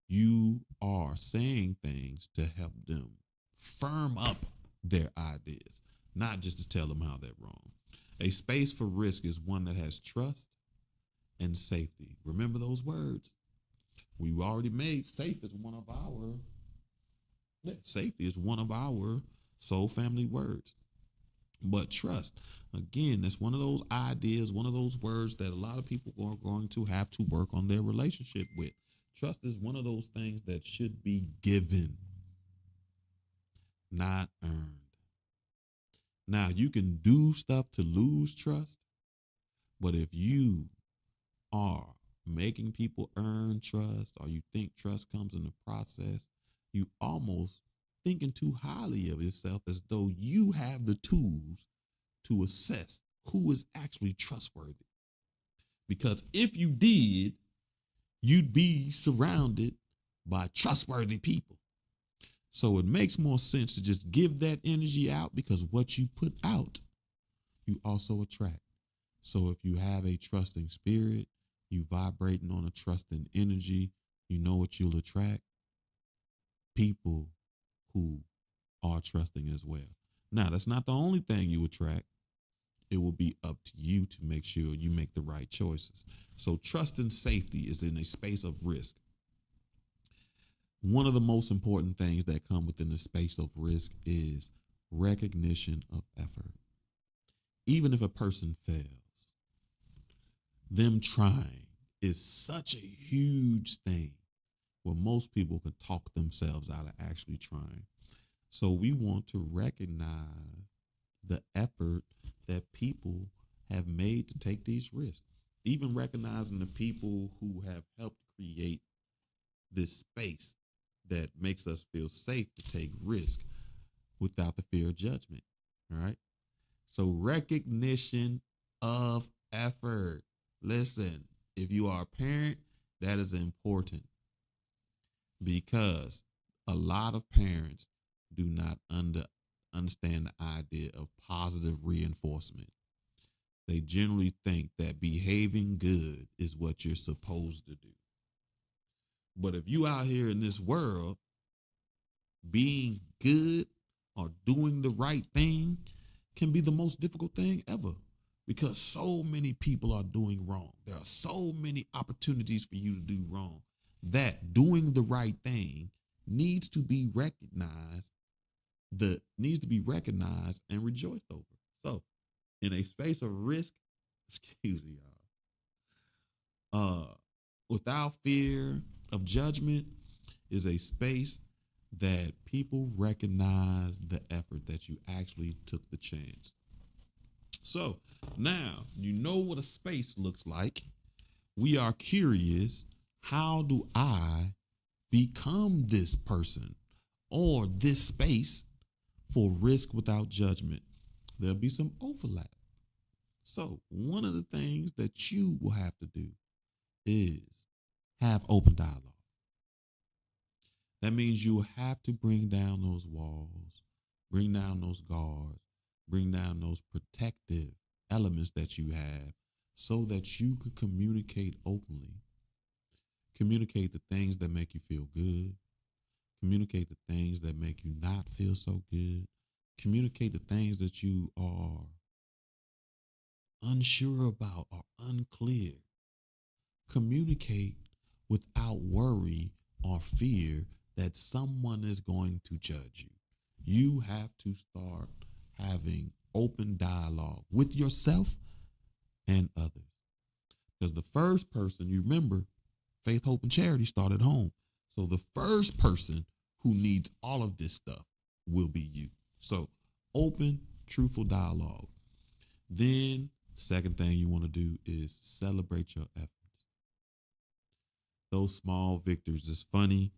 Speaker 1: You are saying things to help them firm up their ideas, not just to tell them how they're wrong. A space for risk is one that has trust and safety. Remember those words. We already made safe as one of our safety is one of our soul family words. But trust, again, that's one of those ideas, one of those words that a lot of people are going to have to work on their relationship with. Trust is one of those things that should be given, not earned. Now, you can do stuff to lose trust, but if you are making people earn trust, or you think trust comes in the process, you almost thinking too highly of yourself, as though you have the tools to assess who is actually trustworthy. Because if you did, you'd be surrounded by trustworthy people. So it makes more sense to just give that energy out, because what you put out, you also attract. So if you have a trusting spirit, you vibrating on a trusting energy, you know what you'll attract? People who are trusting as well. Now, that's not the only thing you attract. It will be up to you to make sure you make the right choices. So trust and safety is in a space of risk. One of the most important things that come within the space of risk is recognition of effort. Even if a person fails, them trying is such a huge thing where most people can talk themselves out of actually trying. So we want to recognize the effort that people have made to take these risks. Even recognizing the people who have helped create this space that makes us feel safe to take risk without the fear of judgment. All right. So recognition of effort. Listen, if you are a parent, that is important, because a lot of parents do not understand the idea of positive reinforcement. They generally think that behaving good is what you're supposed to do. But if you out here in this world being good or doing the right thing can be the most difficult thing ever, because so many people are doing wrong. There are so many opportunities for you to do wrong that doing the right thing needs to be recognized, and rejoiced over. So in a space of risk, excuse me, without fear of judgment, is a space that people recognize the effort that you actually took the chance. So now you know what a space looks like. We are curious, how do I become this person or this space for risk without judgment? There'll be some overlap. So one of the things that you will have to do is have open dialogue. That means you will have to bring down those walls, bring down those guards, bring down those protective elements that you have, so that you could communicate openly. Communicate the things that make you feel good. Communicate the things that make you not feel so good. Communicate the things that you are unsure about or unclear. Communicate without worry or fear that someone is going to judge you. You have to start having open dialogue with yourself and others. Because the first person, you remember, faith, hope, and charity start at home. So the first person who needs all of this stuff will be you. So open, truthful dialogue. Then, second thing you want to do is celebrate your efforts. Those small victories is funny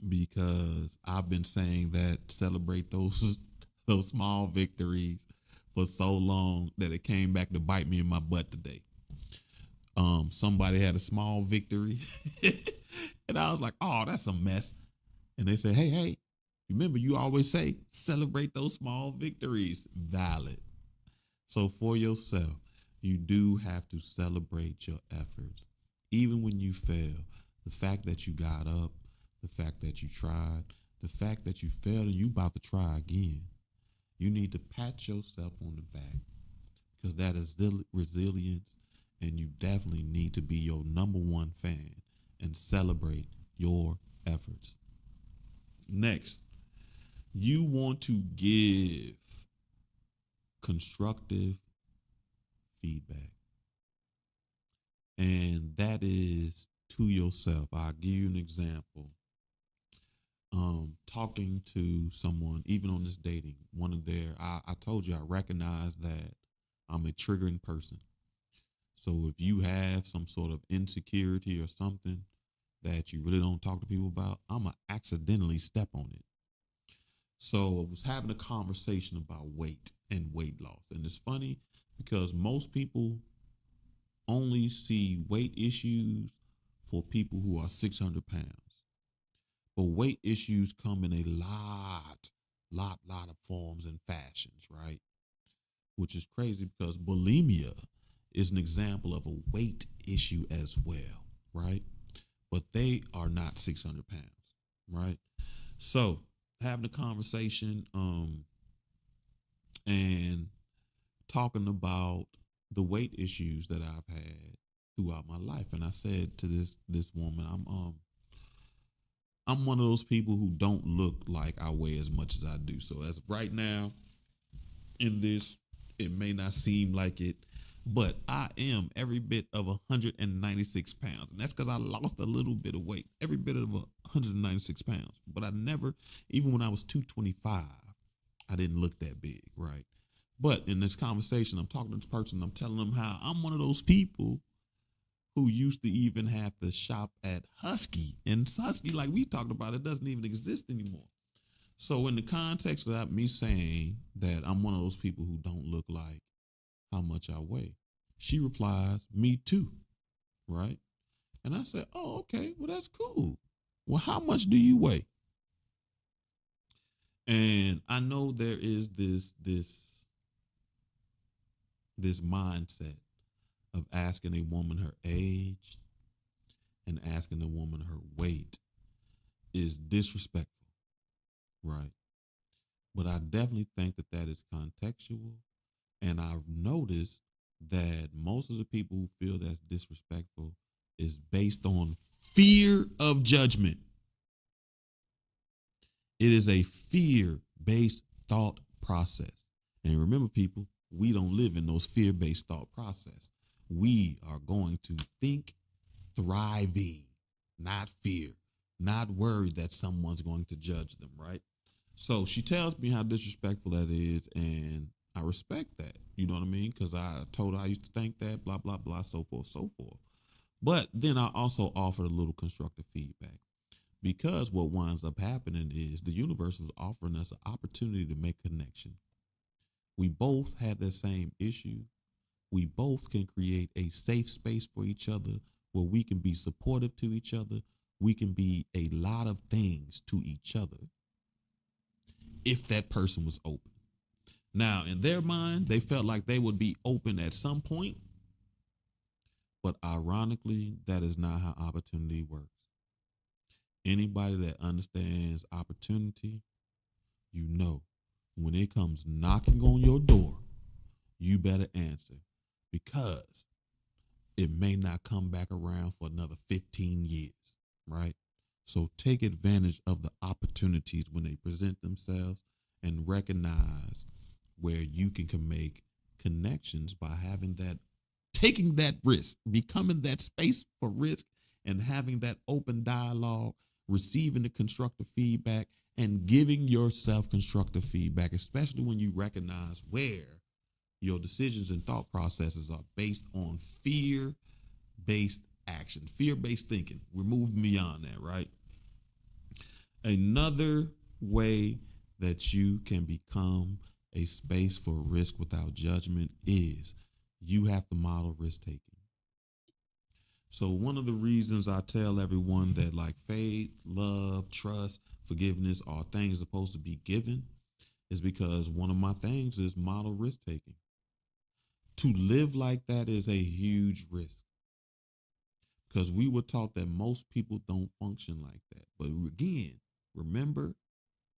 Speaker 1: because I've been saying that celebrate those small victories for so long that it came back to bite me in my butt today. Somebody had a small victory and I was like, oh, that's a mess. And they said, hey, remember you always say celebrate those small victories. Valid. So for yourself, you do have to celebrate your efforts. Even when you fail, the fact that you got up, the fact that you tried, the fact that you failed and you about to try again, you need to pat yourself on the back because that is resilience, and you definitely need to be your number one fan and celebrate your efforts. Next, you want to give constructive feedback. And that is to yourself. I'll give you an example. Talking to someone, even on this dating, I told you I recognize that I'm a triggering person. So if you have some sort of insecurity or something that you really don't talk to people about, I'm going to accidentally step on it. So I was having a conversation about weight and weight loss. And it's funny because most people only see weight issues for people who are 600 pounds. But weight issues come in a lot of forms and fashions, right? Which is crazy because bulimia is an example of a weight issue as well, right? But they are not 600 pounds, right? So having a conversation and talking about the weight issues that I've had throughout my life. And I said to this woman, I'm one of those people who don't look like I weigh as much as I do. So as right now in this, it may not seem like it, but I am every bit of 196 pounds. And that's because I lost a little bit of weight, every bit of 196 pounds. But I never, even when I was 225, I didn't look that big, right? But in this conversation, I'm talking to this person, I'm telling them how I'm one of those people who used to even have to shop at Husky. And Husky, like we talked about, it doesn't even exist anymore. So in the context of me saying that I'm one of those people who don't look like how much I weigh, she replies, me too, right? And I said, oh, okay, well, that's cool. Well, how much do you weigh? And I know there is this mindset of asking a woman her age and asking a woman her weight is disrespectful, right? But I definitely think that is contextual. And I've noticed that most of the people who feel that's disrespectful is based on fear of judgment. It is a fear-based thought process. And remember, people, we don't live in those fear-based thought process. We are going to think thriving, not fear, not worried that someone's going to judge them, right? So she tells me how disrespectful that is, and I respect that. You know what I mean? Because I told her I used to think that, blah, blah, blah, so forth, so forth. But then I also offered a little constructive feedback, because what winds up happening is the universe is offering us an opportunity to make connection. We both have the same issue. We both can create a safe space for each other where we can be supportive to each other. We can be a lot of things to each other if that person was open. Now, in their mind, they felt like they would be open at some point, but ironically, that is not how opportunity works. Anybody that understands opportunity, you know, when it comes knocking on your door, you better answer, because it may not come back around for another 15 years, right? So take advantage of the opportunities when they present themselves and recognize where you can make connections by having that, taking that risk, becoming that space for risk, and having that open dialogue, receiving the constructive feedback, and giving yourself constructive feedback, especially when you recognize where your decisions and thought processes are based on fear based action, fear based thinking. We're moving beyond that, right? Another way that you can become a space for risk without judgment is you have to model risk taking. So, one of the reasons I tell everyone that like faith, love, trust, forgiveness are things supposed to be given is because one of my things is model risk taking. To live like that is a huge risk because we were taught that most people don't function like that. But again, remember,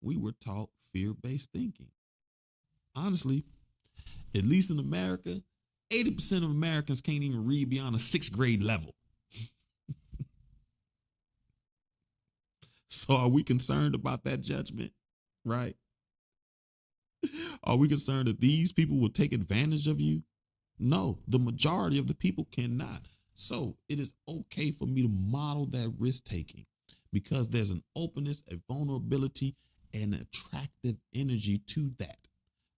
Speaker 1: we were taught fear-based thinking. Honestly, at least in America, 80% of Americans can't even read beyond a 6th grade level. So are we concerned about that judgment? Right? Are we concerned that these people will take advantage of you? No, the majority of the people cannot. So it is okay for me to model that risk taking because there's an openness, a vulnerability, and attractive energy to that.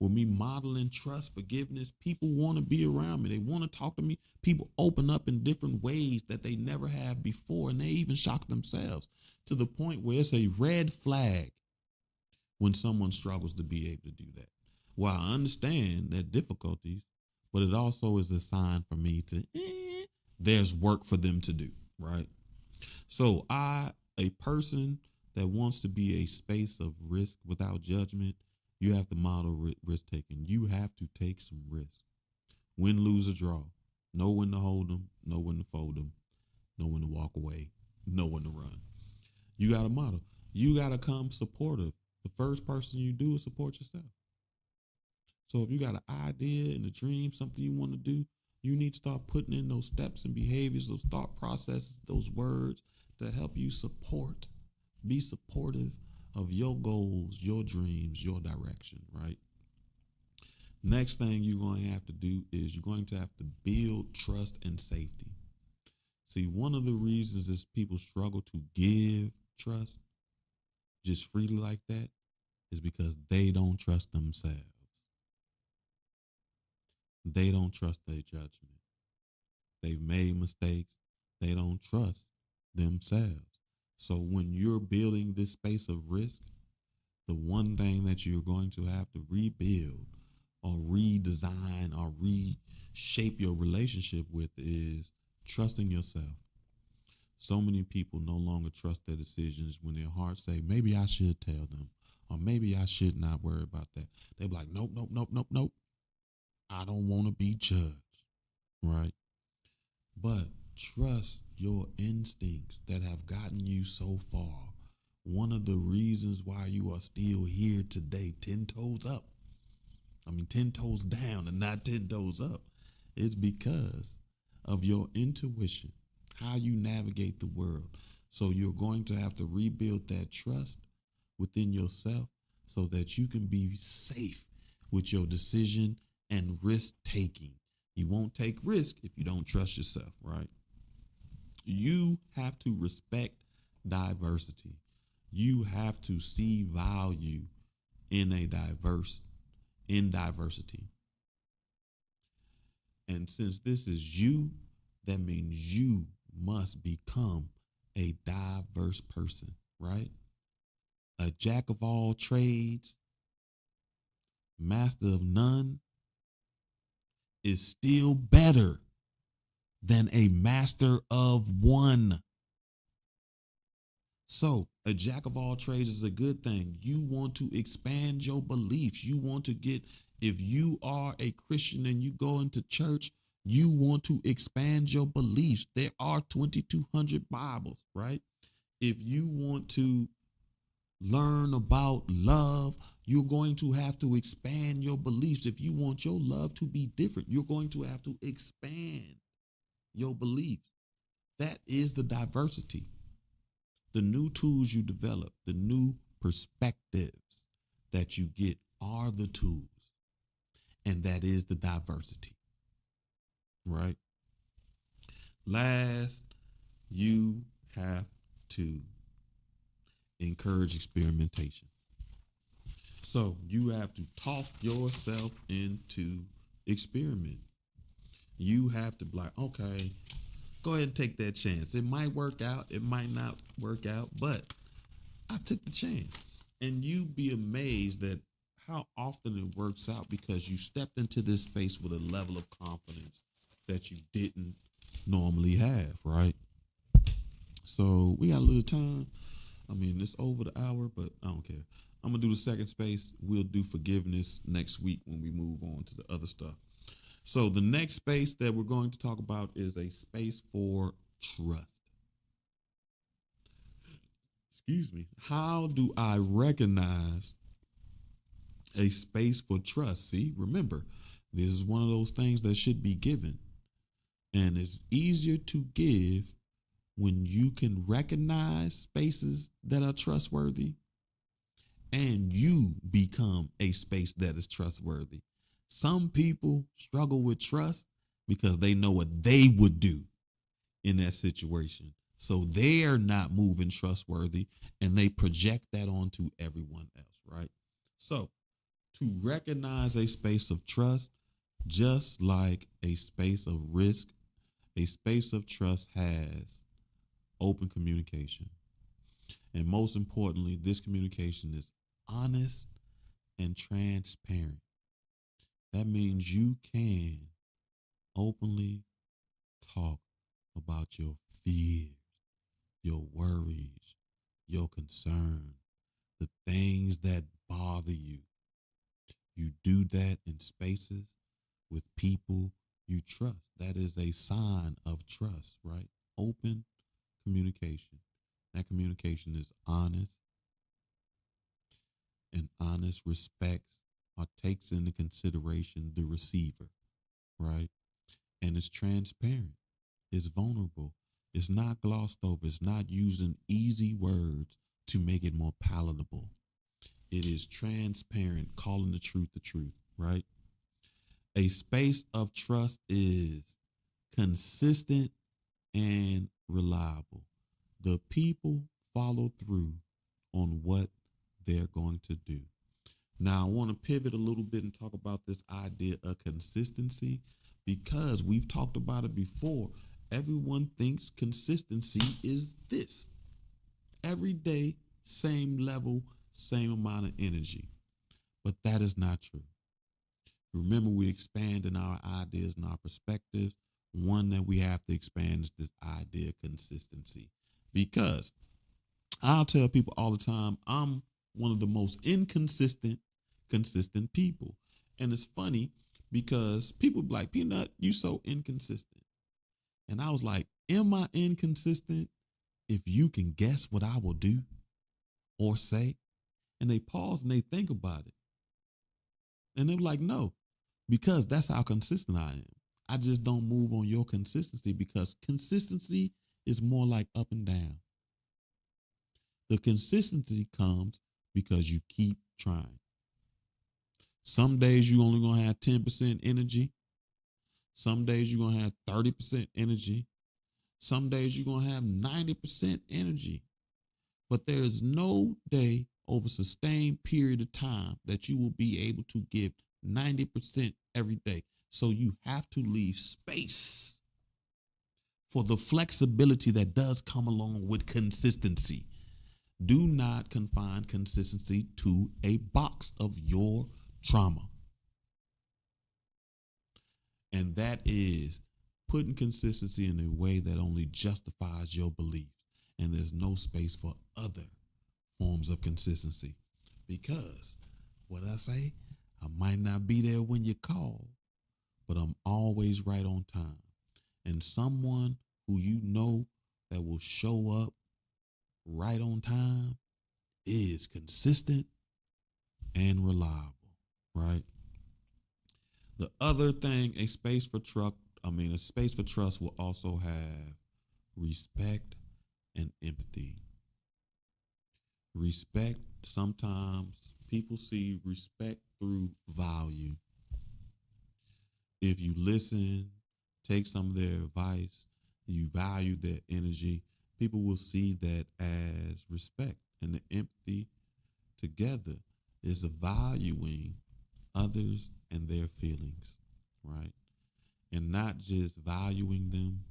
Speaker 1: With me modeling trust, forgiveness, people want to be around me. They want to talk to me. People open up in different ways that they never have before, and they even shock themselves to the point where it's a red flag when someone struggles to be able to do that. Well, I understand their difficulties, but it also is a sign for me to, there's work for them to do, right? So a person that wants to be a space of risk without judgment, you have to model risk taking. You have to take some risk. Win, lose, or draw. Know when to hold them, know when to fold them, know when to walk away, know when to run. You got to model. You got to come supportive. The first person you do is support yourself. So if you got an idea and a dream, something you want to do, you need to start putting in those steps and behaviors, those thought processes, those words to help you support. Be supportive of your goals, your dreams, your direction, right? Next thing you're going to have to do is you're going to have to build trust and safety. See, one of the reasons is people struggle to give trust just freely like that is because they don't trust themselves. They don't trust their judgment. They've made mistakes. They don't trust themselves. So when you're building this space of risk, the one thing that you're going to have to rebuild or redesign or reshape your relationship with is trusting yourself. So many people no longer trust their decisions when their hearts say, maybe I should tell them, or maybe I should not worry about that. They're like, nope, nope, nope, nope, nope. I don't want to be judged, right? But trust your instincts that have gotten you so far. One of the reasons why you are still here today, 10 toes up, 10 toes down and not 10 toes up, is because of your intuition, how you navigate the world. So you're going to have to rebuild that trust within yourself so that you can be safe with your decision and risk taking. You won't take risk if you don't trust yourself, right? You have to respect diversity. You have to see value in diversity. And since this is you, that means you must become a diverse person, right? A jack of all trades, master of none is still better than a master of one. So a jack of all trades is a good thing. You want to expand your beliefs. You want to if you are a Christian and you go into church, you want to expand your beliefs. There are 2,200 Bibles, right? If you want to learn about love, you're going to have to expand your beliefs. If you want your love to be different, you're going to have to expand your beliefs. That is the diversity. The new tools you develop, the new perspectives that you get are the tools. And that is the diversity, right? Last, you have to encourage experimentation. So you have to talk yourself into experiment. You have to be like, okay, go ahead and take that chance. It might work out, it might not work out, but I took the chance. And you be amazed at how often it works out because you stepped into this space with a level of confidence that you didn't normally have, right? So we got a little time. I mean, it's over the hour, but I don't care. I'm gonna do the second space. We'll do forgiveness next week when we move on to the other stuff. So the next space that we're going to talk about is a space for trust. Excuse me. How do I recognize a space for trust? See, remember, this is one of those things that should be given. And it's easier to give when you can recognize spaces that are trustworthy and you become a space that is trustworthy. Some people struggle with trust because they know what they would do in that situation. So they're not moving trustworthy and they project that onto everyone else, right? So to recognize a space of trust, just like a space of risk, a space of trust has open communication. And most importantly, this communication is honest and transparent. That means you can openly talk about your fears, your worries, your concerns, the things that bother you. You do that in spaces with people you trust. That is a sign of trust, right? Open communication. That communication is honest, and honest respects or takes into consideration the receiver, right? And it's transparent, it's vulnerable, it's not glossed over, it's not using easy words to make it more palatable. It is transparent, calling the truth, right? A space of trust is consistent and reliable. The people follow through on what they're going to do. Now, I want to pivot a little bit and talk about this idea of consistency because we've talked about it before. Everyone thinks consistency is this: every day, same level, same amount of energy. But that is not true. Remember, we expand in our ideas and our perspectives. One that we have to expand is this idea of consistency. Because I'll tell people all the time, I'm one of the most consistent people. And it's funny because people be like, Peanut, you so inconsistent. And I was like, am I inconsistent if you can guess what I will do or say? And they pause and they think about it. And they're like, no, because that's how consistent I am. I just don't move on your consistency because consistency is more like up and down. The consistency comes because you keep trying. Some days you only gonna have 10% energy. Some days you're gonna have 30% energy. Some days you're gonna have 90% energy. But there is no day over a sustained period of time that you will be able to give 90% every day. So you have to leave space for the flexibility that does come along with consistency. Do not confine consistency to a box of your trauma. And that is putting consistency in a way that only justifies your beliefs. And there's no space for other forms of consistency. Because what I say, I might not be there when you call, but I'm always right on time. And someone who you know that will show up right on time is consistent and reliable, right? The other thing, a space for trust will also have respect and empathy. Respect, sometimes people see respect through value. If you listen, take some of their advice, you value their energy, people will see that as respect. And the empathy together is a valuing others and their feelings, right? And not just valuing them,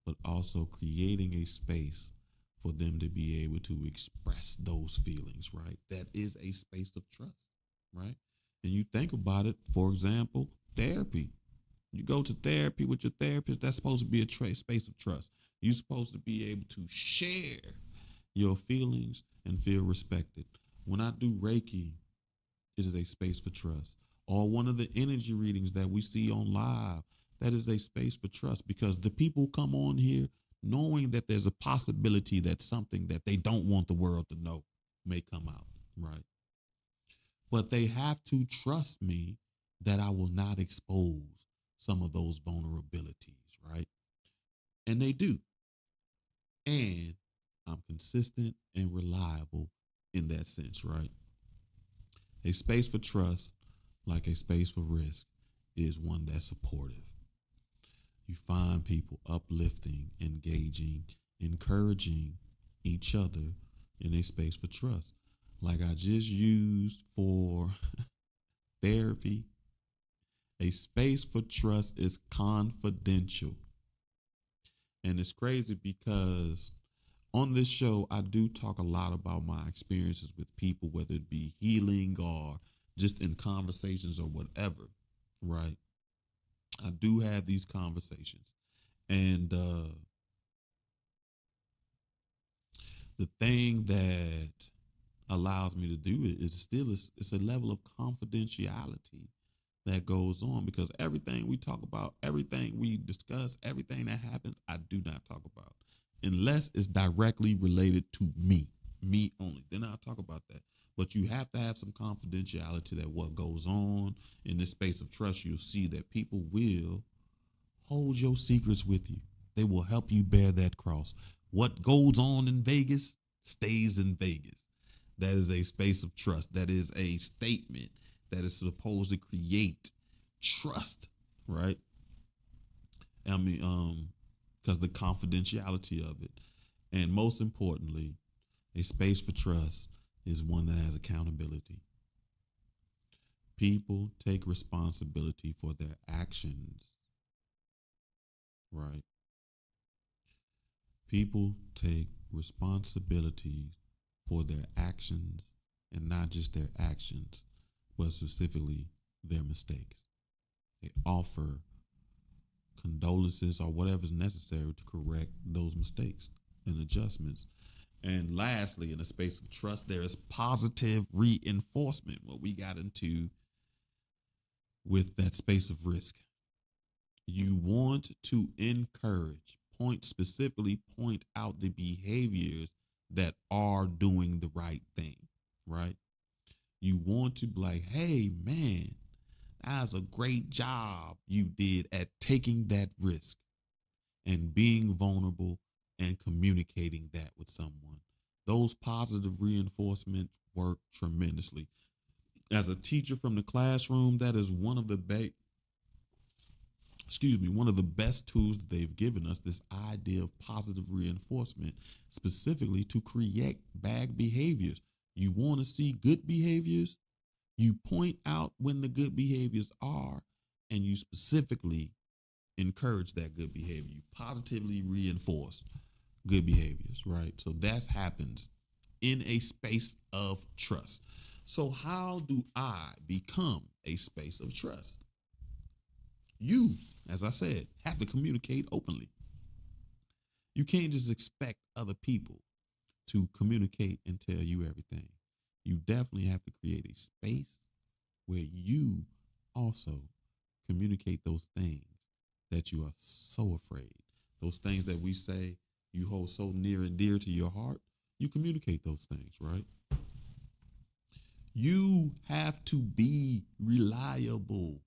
Speaker 1: but also creating a space for them to be able to express those feelings, right? That is a space of trust, right? And you think about it, for example, therapy. You go to therapy with your therapist, that's supposed to be a space of trust. You're supposed to be able to share your feelings and feel respected. When I do Reiki, it is a space for trust. Or one of the energy readings that we see on live, that is a space for trust because the people come on here knowing that there's a possibility that something that they don't want the world to know may come out, right? But they have to trust me that I will not expose some of those vulnerabilities, right? And they do. And I'm consistent and reliable in that sense, right? A space for trust, like a space for risk, is one that's supportive. You find people uplifting, engaging, encouraging each other in a space for trust. Like I just used for therapy, a space for trust is confidential. And it's crazy because on this show, I do talk a lot about my experiences with people, whether it be healing or just in conversations or whatever, right? I do have these conversations. And the thing that allows me to do it is still it's a level of confidentiality that goes on because everything we talk about, everything we discuss, everything that happens, I do not talk about unless it's directly related to me only. Then I'll talk about that. But you have to have some confidentiality that what goes on in this space of trust, you'll see that people will hold your secrets with you. They will help you bear that cross. What goes on in Vegas stays in Vegas. That is a space of trust. That is a statement that is supposed to create trust, right? I mean, because the confidentiality of it. And most importantly, a space for trust is one that has accountability. People take responsibility for their actions, right? People take responsibility for their actions and not just their actions, but specifically their mistakes. They offer condolences or whatever's necessary to correct those mistakes and adjustments. And lastly, in a space of trust, there is positive reinforcement, what we got into with that space of risk. You want to encourage, specifically point out the behaviors that are doing the right thing, right? You want to be like, hey, man, that's a great job you did at taking that risk and being vulnerable and communicating that with someone. Those positive reinforcements work tremendously. As a teacher from the classroom, that is one of the one of the best tools that they've given us, this idea of positive reinforcement, specifically to create bad behaviors. You want to see good behaviors? You point out when the good behaviors are, and you specifically encourage that good behavior. You positively reinforce good behaviors, right? So that happens in a space of trust. So how do I become a space of trust? You, as I said, have to communicate openly. You can't just expect other people to communicate and tell you everything. You definitely have to create a space where you also communicate those things that you are so afraid. Those things that we say you hold so near and dear to your heart, you communicate those things, right? You have to be reliable.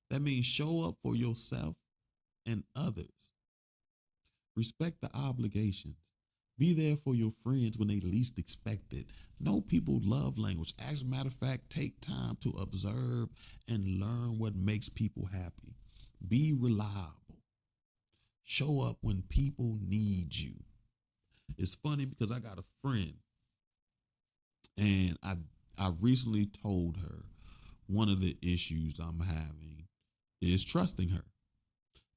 Speaker 1: That means show up for yourself and others. Respect the obligations. Be there for your friends when they least expect it. Know people's love language. As a matter of fact, take time to observe and learn what makes people happy. Be reliable. Show up when people need you. It's funny because I got a friend and I recently told her one of the issues I'm having is trusting her.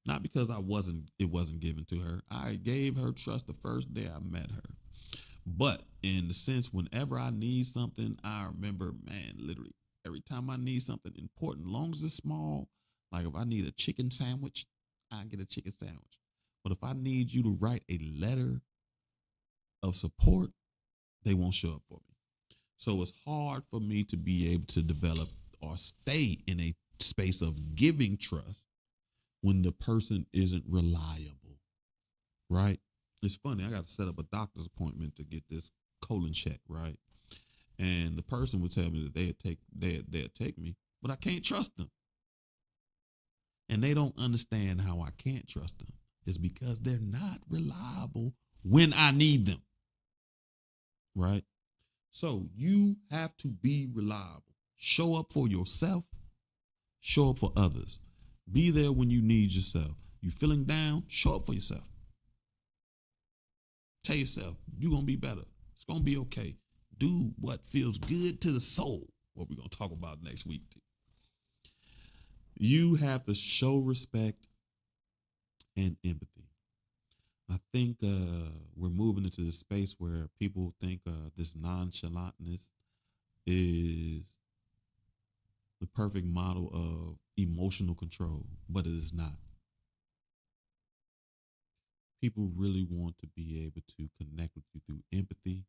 Speaker 1: Not because it wasn't given to her. I gave her trust the first day I met her. But in the sense, whenever I need something, I remember, man, literally every time I need something important, long as it's small, like if I need a chicken sandwich, I get a chicken sandwich. But if I need you to write a letter of support, they won't show up for me. So it's hard for me to be able to develop or stay in a space of giving trust when the person isn't reliable, right? It's funny. I got to set up a doctor's appointment to get this colon check, right? And the person would tell me that they'd take me, but I can't trust them. And they don't understand how I can't trust them. It's because they're not reliable when I need them, right? So you have to be reliable. Show up for yourself. Show up for others. Be there when you need yourself. You feeling down? Show up for yourself. Tell yourself, you're going to be better. It's going to be okay. Do what feels good to the soul. What we're going to talk about next week. You have to show respect and empathy. I think we're moving into the space where people think this nonchalantness is the perfect model of emotional control, but it is not. People really want to be able to connect with you through empathy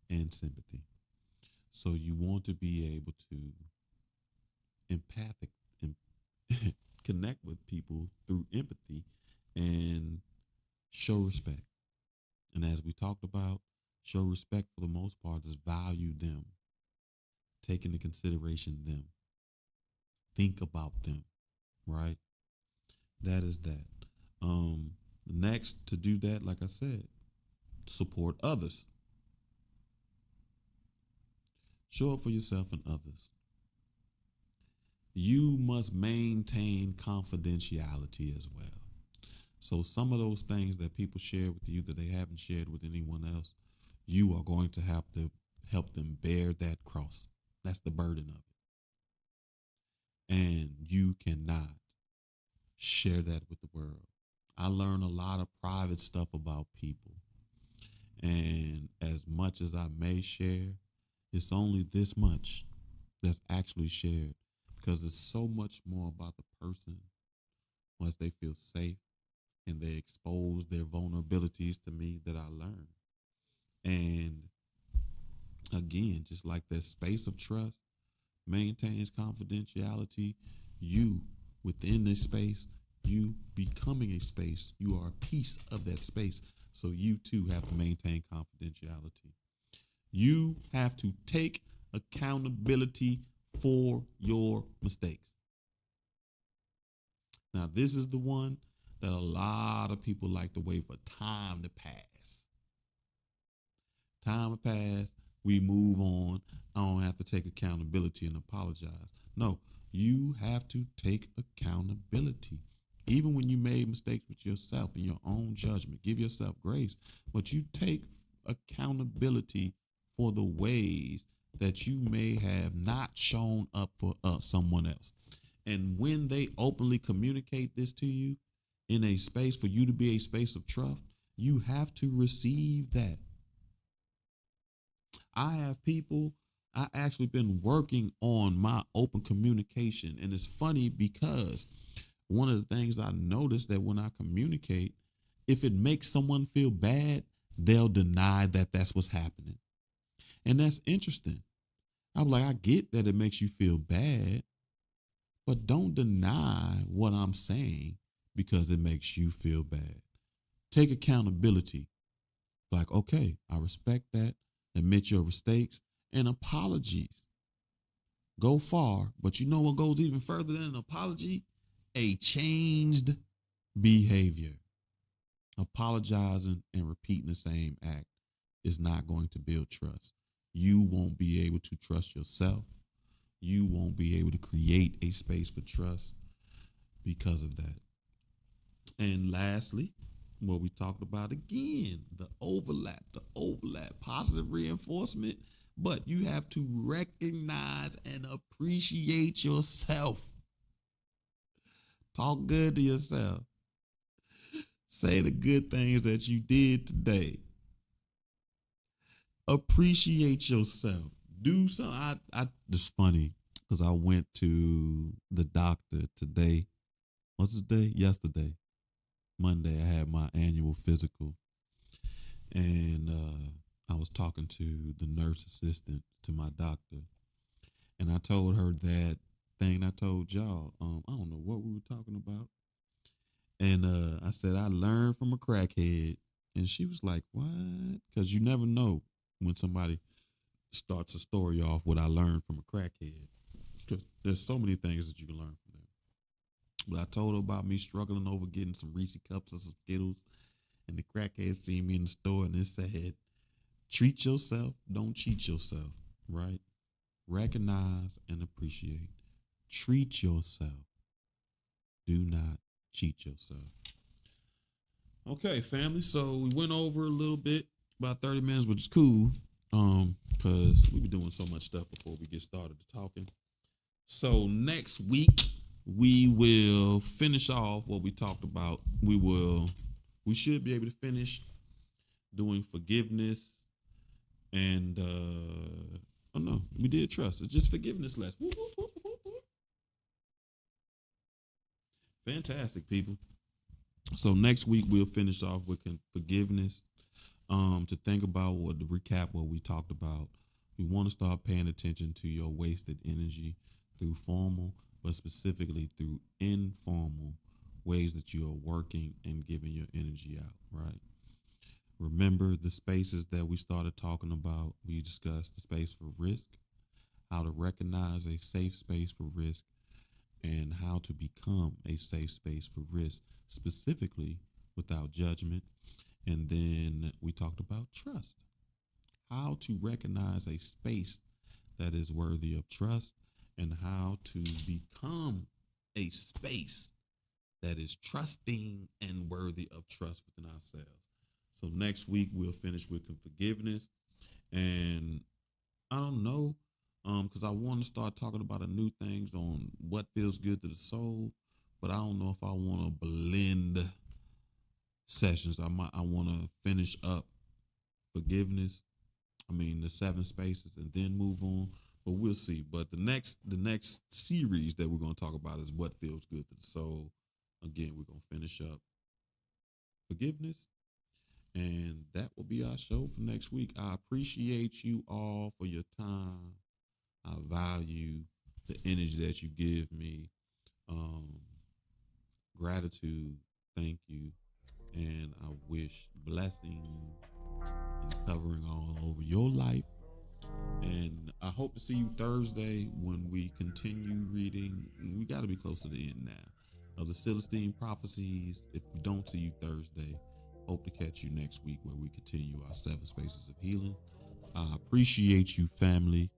Speaker 1: and sympathy. So you want to be able to empathic and connect with people through empathy and show respect. And as we talked about, show respect for the most part is value them, take into consideration them, think about them, right? That is that. Next, to do that, like I said, support others. Show up for yourself and others. You must maintain confidentiality as well. So some of those things that people share with you that they haven't shared with anyone else, you are going to have to help them bear that cross. That's the burden of it. And you cannot share that with the world. I learn a lot of private stuff about people. And as much as I may share, it's only this much that's actually shared because it's so much more about the person once they feel safe and they expose their vulnerabilities to me that I learn. And again, just like that space of trust maintains confidentiality, you within this space, you becoming a space, you are a piece of that space. So you too have to maintain confidentiality. You have to take accountability for your mistakes. Now, this is the one that a lot of people like to wait for time to pass. Time to pass, we move on. I don't have to take accountability and apologize. No, you have to take accountability. Even when you made mistakes with yourself in your own judgment, give yourself grace, but you take accountability for the ways that you may have not shown up for someone else. And when they openly communicate this to you in a space for you to be a space of trust, you have to receive that. I have people, I actually been working on my open communication. And it's funny because one of the things I noticed that when I communicate, if it makes someone feel bad, they'll deny that that's what's happening. And that's interesting. I'm like, I get that it makes you feel bad, but don't deny what I'm saying because it makes you feel bad. Take accountability. Like, okay, I respect that. Admit your mistakes and apologies. Go far, but you know what goes even further than an apology? A changed behavior. Apologizing and repeating the same act is not going to build trust. You won't be able to trust yourself. You won't be able to create a space for trust because of that. And lastly, what we talked about again, the overlap, positive reinforcement. But you have to recognize and appreciate yourself. Talk good to yourself. Say the good things that you did today. Appreciate yourself. Do something. It's funny because I went to the doctor today. What's the day? Yesterday. Monday, I had my annual physical. And I was talking to the nurse assistant to my doctor. And I told her that thing I told y'all. I don't know what we were talking about. And I said, I learned from a crackhead. And she was like, what? Because you never know when somebody starts a story off what I learned from a crackhead. Because there's so many things that you can learn from them. But I told her about me struggling over getting some Reese cups or some Skittles. And the crackhead seen me in the store and it said, treat yourself, don't cheat yourself, right? Recognize and appreciate. Treat yourself. Do not cheat yourself. Okay, family. So we went over a little bit, about 30 minutes, which is cool. Because we be doing so much stuff before we get started talking. So next week we will finish off what we talked about. We should be able to finish doing forgiveness and oh no, we did trust. It's just forgiveness less. Whoop, whoop, whoop, whoop, whoop. Fantastic, people. So next week we'll finish off with forgiveness. To think about to recap what we talked about. We want to start paying attention to your wasted energy through formal, but specifically through informal ways that you are working and giving your energy out, right? Remember the spaces that we started talking about. We discussed the space for risk, how to recognize a safe space for risk, and how to become a safe space for risk, specifically without judgment. And then we talked about trust, how to recognize a space that is worthy of trust, and how to become a space that is trusting and worthy of trust within ourselves. So next week we'll finish with forgiveness. And I don't know, because I want to start talking about a new things on what feels good to the soul, but I don't know if I want to blend sessions. I want to finish up forgiveness. The 7 spaces, and then move on. But we'll see. But the next series that we're going to talk about is what feels good to the soul. Again, we're going to finish up forgiveness, and that will be our show for next week. I appreciate you all for your time. I value the energy that you give me. Gratitude. Thank you. And I wish blessing and covering all over your life. And I hope to see you Thursday when we continue reading. We got to be close to the end now of the Celestine prophecies. If we don't see you Thursday, hope to catch you next week where we continue our 7 spaces of healing. I appreciate you, family,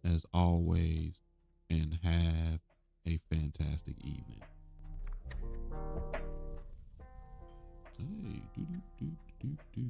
Speaker 1: as always, and have a fantastic evening. Hey, do do do do do.